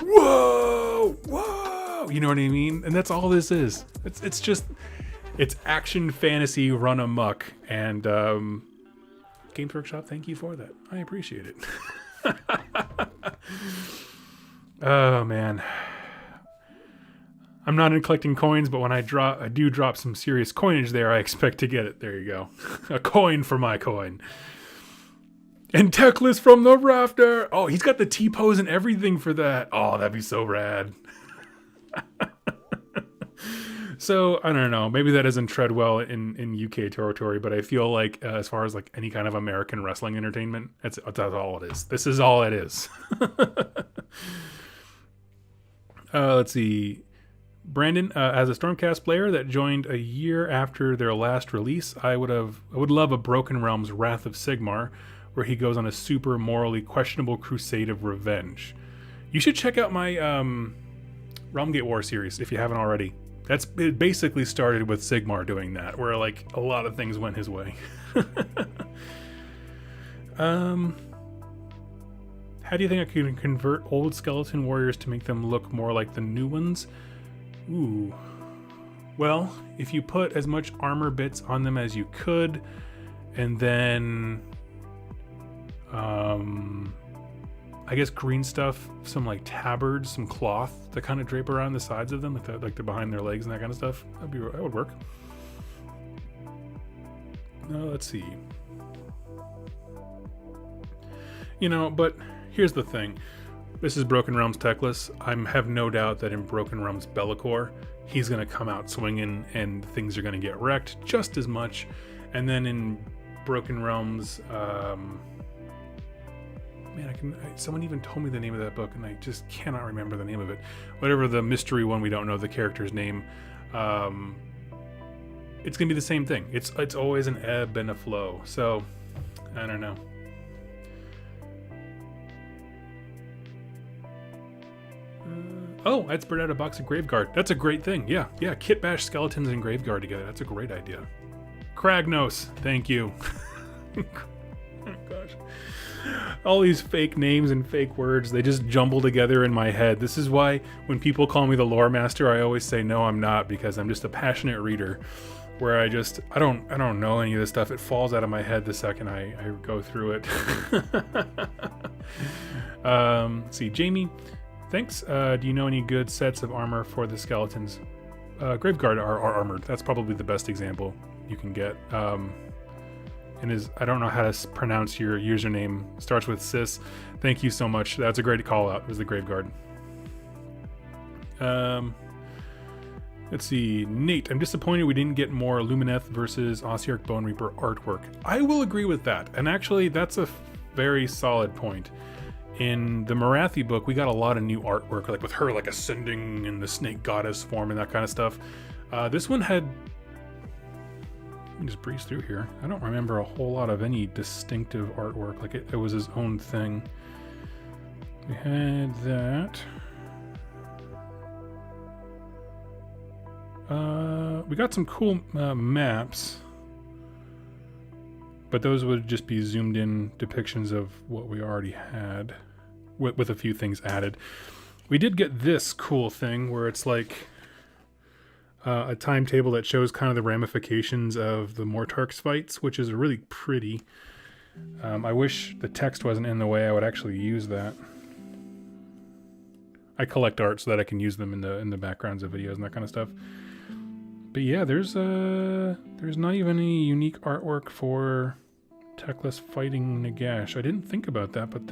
whoa, you know what I mean? And that's all this is. It's action fantasy run amok, and Games Workshop, thank you for that. I appreciate it. Oh man, I'm not in collecting coins, but when I do drop some serious coinage there, I expect to get it. There you go, a coin for my coin. And Teclis from the rafter. Oh, he's got the T-pose and everything for that. Oh, that'd be so rad. So, I don't know. Maybe that doesn't tread well in UK territory, but I feel like as far as like any kind of American wrestling entertainment, that's all it is. This is all it is. Let's see. Brandon, as a Stormcast player that joined a year after their last release, I would love a Broken Realms Wrath of Sigmar, where he goes on a super morally questionable crusade of revenge. You should check out my Realmgate War series if you haven't already. It basically started with Sigmar doing that, where like a lot of things went his way. How do you think I can convert old skeleton warriors to make them look more like the new ones? Ooh. Well, if you put as much armor bits on them as you could, and then I guess green stuff, some like tabards, some cloth to kind of drape around the sides of them, like the behind their legs and that kind of stuff. That would work. Let's see. You know, but here's the thing. This is Broken Realms Teclis. I have no doubt that in Broken Realms Be'lakor, he's going to come out swinging and things are going to get wrecked just as much. And then in Broken Realms, someone even told me the name of that book and I just cannot remember the name of it. Whatever the mystery one, we don't know the character's name. it's gonna be the same thing. It's always an ebb and a flow. So I don't know. Oh, I'd spread out a box of Graveguard. That's a great thing. Yeah, kit bash skeletons and Graveguard together. That's a great idea. Kragnos, thank you. Oh gosh. All these fake names and fake words, they just jumble together in my head. This is why when people call me the lore master, I always say no, I'm not, because I'm just a passionate reader where I don't know any of this stuff. It falls out of my head the second I go through it. Let's see, Jamie, thanks. Do you know any good sets of armor for the skeletons? Graveguard are armored. That's probably the best example you can get. And I don't know how to pronounce your username. Starts with sis. Thank you so much. That's a great call out. It was the Graveguard. Let's see. Nate, I'm disappointed we didn't get more Lumineth versus Ossiarch Bone Reaper artwork. I will agree with that. And actually, that's a very solid point. In the Morathi book, we got a lot of new artwork, like with her like ascending in the snake goddess form and that kind of stuff. This one had... Let me just breeze through here. I don't remember a whole lot of any distinctive artwork. Like it was his own thing. We had that. We got some cool maps, but those would just be zoomed in depictions of what we already had with a few things added. We did get this cool thing where it's like a timetable that shows kind of the ramifications of the Mortarch's fights, which is really pretty. I wish the text wasn't in the way. I would actually use that. I collect art so that I can use them in the backgrounds of videos and that kind of stuff. But yeah, there's not even any unique artwork for Teclis fighting Nagash. I didn't think about that, but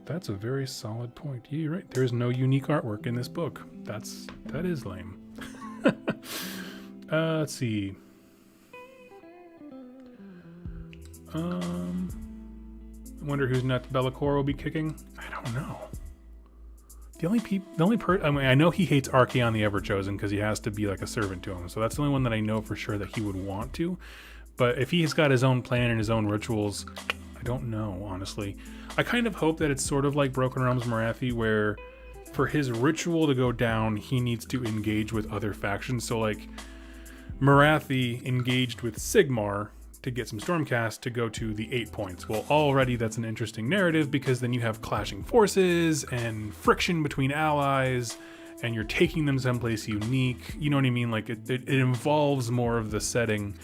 that's a very solid point. Yeah, you're right. There's no unique artwork in this book. That is lame. Let's see. I wonder who's next Bellicor will be kicking. I don't know. I mean, I know he hates Archaon the Everchosen because he has to be like a servant to him. So that's the only one that I know for sure that he would want to. But if he's got his own plan and his own rituals, I don't know, honestly. I kind of hope that it's sort of like Broken Realms Morathi, where for his ritual to go down, he needs to engage with other factions. So like Morathi engaged with Sigmar to get some Stormcast to go to the 8 points. Well, already that's an interesting narrative because then you have clashing forces and friction between allies and you're taking them someplace unique. You know what I mean? Like it involves more of the setting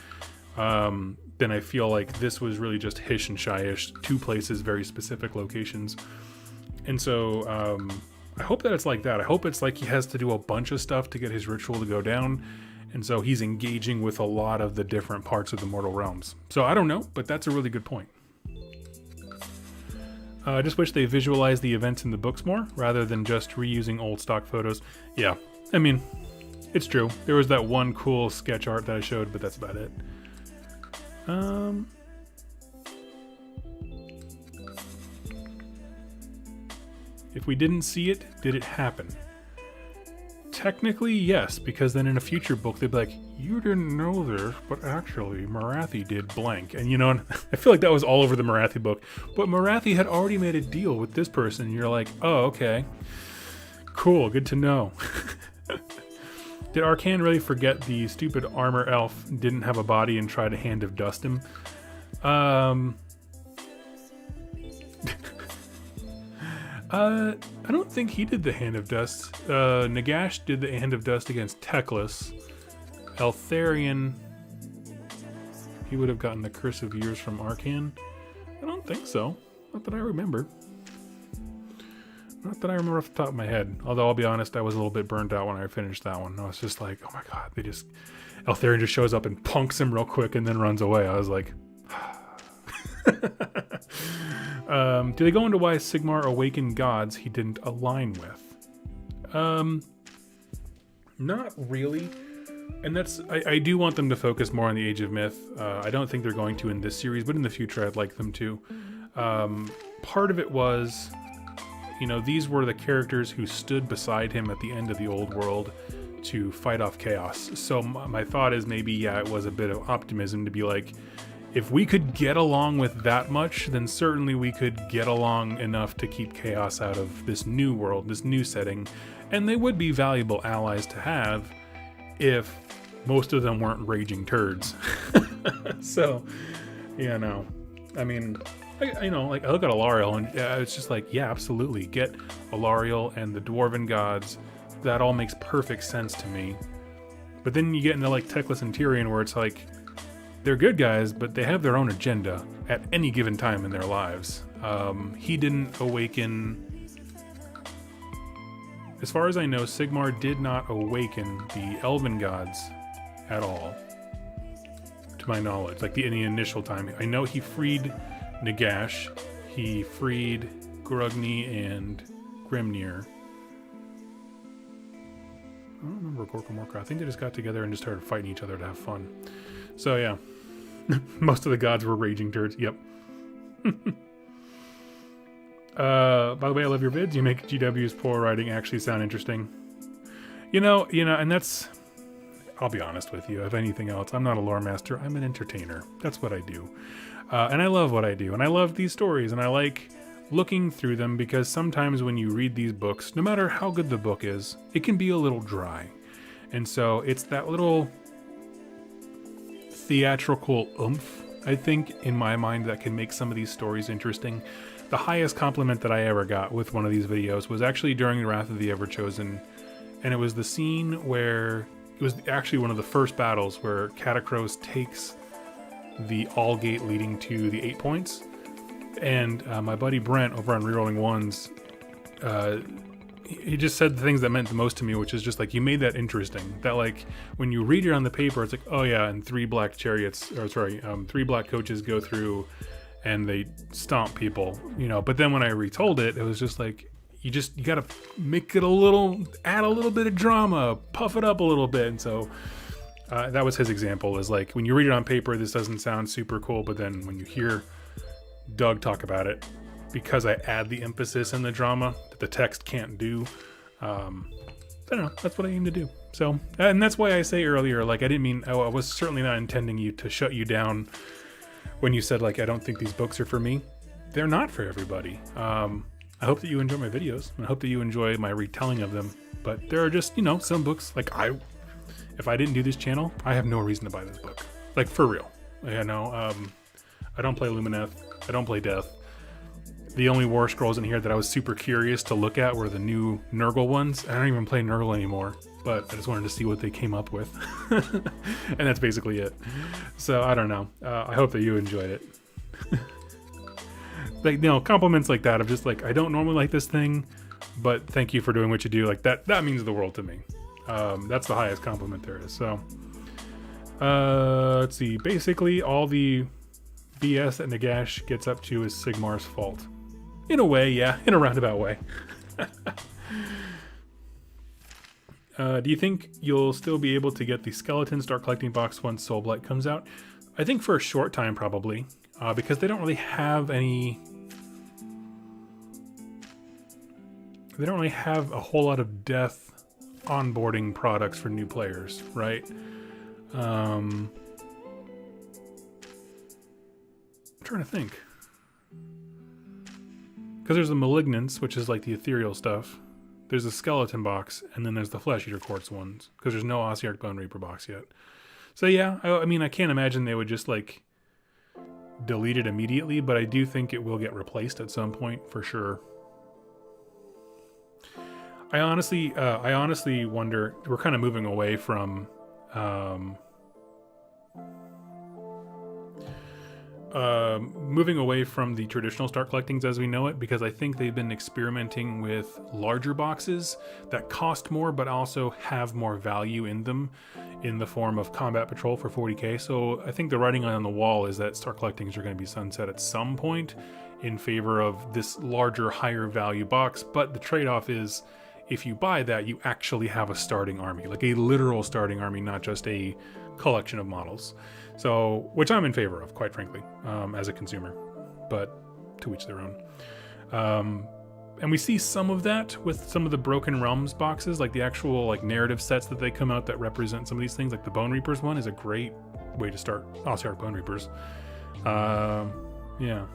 than I feel like this was really just Hish and Shyish, two places, very specific locations. And so I hope that it's like that. I hope it's like he has to do a bunch of stuff to get his ritual to go down. And so he's engaging with a lot of the different parts of the mortal realms. So I don't know, but that's a really good point. I just wish they visualized the events in the books more rather than just reusing old stock photos. Yeah, I mean, it's true. There was that one cool sketch art that I showed, but that's about it. If we didn't see it, did it happen? Technically, yes, because then in a future book, they'd be like, you didn't know this, but actually, Morathi did blank. And you know, I feel like that was all over the Morathi book. But Morathi had already made a deal with this person, and you're like, oh, okay. Cool, good to know. Did Arcane really forget the stupid armor elf didn't have a body and try to Hand of Dust him? I don't think he did the Hand of Dust. Nagash did the Hand of Dust against Teclis. Eltharion, he would have gotten the Curse of Years from Arcane. I don't think so. Not that I remember. Not that I remember off the top of my head. Although I'll be honest, I was a little bit burnt out when I finished that one. I was just like, oh my god, Eltharion just shows up and punks him real quick and then runs away. I was like, do they go into why Sigmar awakened gods he didn't align with? Not really. And I do want them to focus more on the Age of Myth. I don't think they're going to in this series, but in the future I'd like them to. Part of it was, these were the characters who stood beside him at the end of the old world to fight off chaos. So my thought is maybe, yeah, it was a bit of optimism to be like, if we could get along with that much, then certainly we could get along enough to keep chaos out of this new world, this new setting, and they would be valuable allies to have if most of them weren't raging turds. So, yeah, no. I mean, I look at Alariel and it's just like, yeah, absolutely. Get Alariel and the Dwarven gods. That all makes perfect sense to me. But then you get into like Teclis and Tyrion where it's like, they're good guys, but they have their own agenda at any given time in their lives. He didn't awaken... As far as I know, Sigmar did not awaken the Elven gods at all, to my knowledge, like in the initial time. I know he freed Nagash, he freed Grugni and Grimnir. I don't remember Gorka Morka. I think they just got together and just started fighting each other to have fun. So yeah, most of the gods were raging turds. Yep. By the way, I love your vids. You make GW's poor writing actually sound interesting. You know, and that's... I'll be honest with you. If anything else, I'm not a lore master. I'm an entertainer. That's what I do. And I love what I do. And I love these stories. And I like looking through them because sometimes when you read these books, no matter how good the book is, it can be a little dry. And so it's that little theatrical oomph, I think, in my mind that can make some of these stories interesting. The highest compliment that I ever got with one of these videos was actually during the Wrath of the Everchosen. And it was the scene where... It was actually one of the first battles where Catacross takes the All Gate leading to the 8 points. And my buddy Brent over on Rerolling Ones, he just said the things that meant the most to me, which is just like, you made that interesting. That like, when you read it on the paper, it's like, oh yeah, and three black coaches go through and they stomp people, But then when I retold it, it was just like, you gotta make it add a little bit of drama, puff it up a little bit. And so that was his example, is like, when you read it on paper, this doesn't sound super cool, but then when you hear Doug talk about it, because I add the emphasis and the drama that the text can't do, I don't know, that's what I aim to do. So, and that's why I say earlier, like, I was certainly not intending to shut you down when you said, like, I don't think these books are for me. They're not for everybody. I hope that you enjoy my videos, and I hope that you enjoy my retelling of them. But there are just, some books, like if I didn't do this channel, I have no reason to buy this book. Like, for real. I don't play Lumineth. I don't play Death. The only War Scrolls in here that I was super curious to look at were the new Nurgle ones. I don't even play Nurgle anymore, but I just wanted to see what they came up with. And that's basically it. So, I don't know. I hope that you enjoyed it. Like, compliments like that of just like, I don't normally like this thing, but thank you for doing what you do. Like, that means the world to me. That's the highest compliment there is. So, let's see. Basically, all the BS that Nagash gets up to is Sigmar's fault. In a way, yeah. In a roundabout way. Do you think you'll still be able to get the Skeleton Start Collecting box once Soulblight comes out? I think for a short time, probably. Because they don't really have any... They don't really have a whole lot of death onboarding products for new players, right? I'm trying to think. Because there's the Malignance, which is like the ethereal stuff. There's the Skeleton box, and then there's the Flesh Eater Quartz ones. Because there's no Ossiarch Bone Reaper box yet. So yeah, I mean, I can't imagine they would just like delete it immediately, but I do think it will get replaced at some point for sure. I honestly wonder, we're kind of moving away from the traditional start collectings as we know it, because I think they've been experimenting with larger boxes that cost more but also have more value in them in the form of Combat Patrol for 40k. So I think the writing on the wall is that start collectings are going to be sunset at some point in favor of this larger, higher value box, but the trade-off is, if you buy that, you actually have a starting army, like a literal starting army, not just a collection of models. So, which I'm in favor of, quite frankly, as a consumer, but to each their own. And we see some of that with some of the Broken Realms boxes, like the actual like narrative sets that they come out that represent some of these things. Like the Bone Reapers one is a great way to start. Oh, sorry, Bone Reapers. Yeah.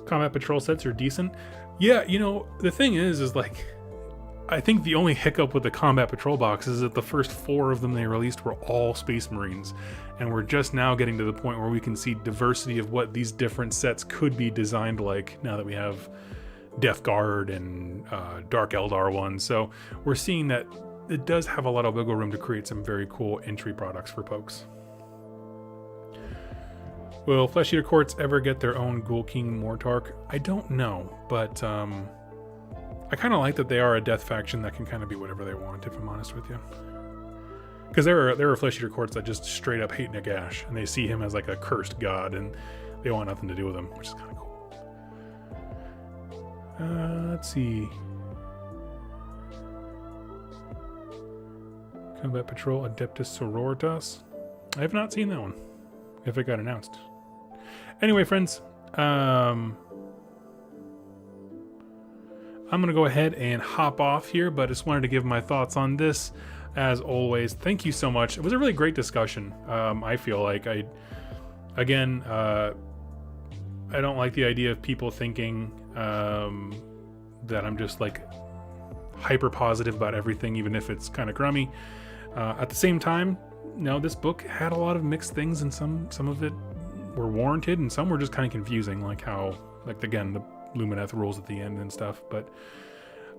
Combat Patrol sets are decent. Yeah, you know, the thing is like, I think the only hiccup with the Combat Patrol box is that the first 4 of them they released were all Space Marines. And we're just now getting to the point where we can see diversity of what these different sets could be designed like now that we have Death Guard and Dark Eldar ones. So we're seeing that it does have a lot of wiggle room to create some very cool entry products for folks. Will Flesh Eater Courts ever get their own Ghoul King Mortark? I don't know, but I kind of like that they are a death faction that can kind of be whatever they want, if I'm honest with you. Because there are Flesh Eater Courts that just straight up hate Nagash, and they see him as like a cursed god, and they want nothing to do with him, which is kind of cool. Let's see. Combat Patrol Adeptus Sororitas. I have not seen that one, if it got announced. Anyway, friends, I'm going to go ahead and hop off here, but I just wanted to give my thoughts on this. As always, thank you so much. It was a really great discussion. I feel like I don't like the idea of people thinking that I'm just like hyper positive about everything, even if it's kind of crummy. At the same time, no, this book had a lot of mixed things, and some of it were warranted, and some were just kind of confusing, like how, like, again, the Lumineth rules at the end and stuff. But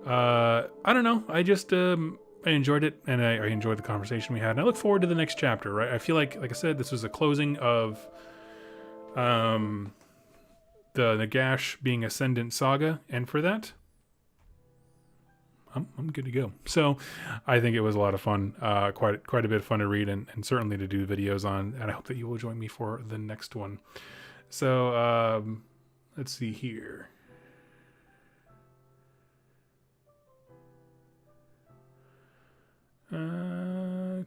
I don't know. I just I enjoyed it, and I enjoyed the conversation we had, and I look forward to the next chapter. Right? I feel like I said, this was a closing of the Nagash being Ascendant saga, and for that, I'm good to go. So I think it was a lot of fun, quite a bit of fun to read, and certainly to do videos on, and I hope that you will join me for the next one. So let's see here.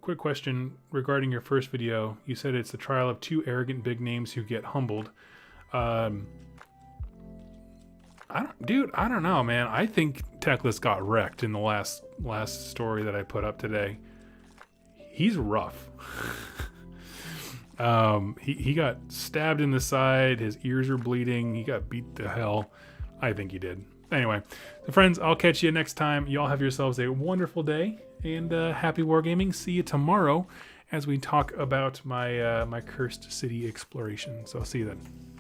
Quick question regarding your first video. You said it's the trial of 2 arrogant big names who get humbled. I don't know, man. I think Teclis got wrecked in the last story that I put up today. He's rough. He got stabbed in the side. His ears are bleeding. He got beat to hell. I think he did. Anyway, so friends, I'll catch you next time. Y'all have yourselves a wonderful day, and happy wargaming. See you tomorrow as we talk about my my Cursed City exploration. So I'll see you then.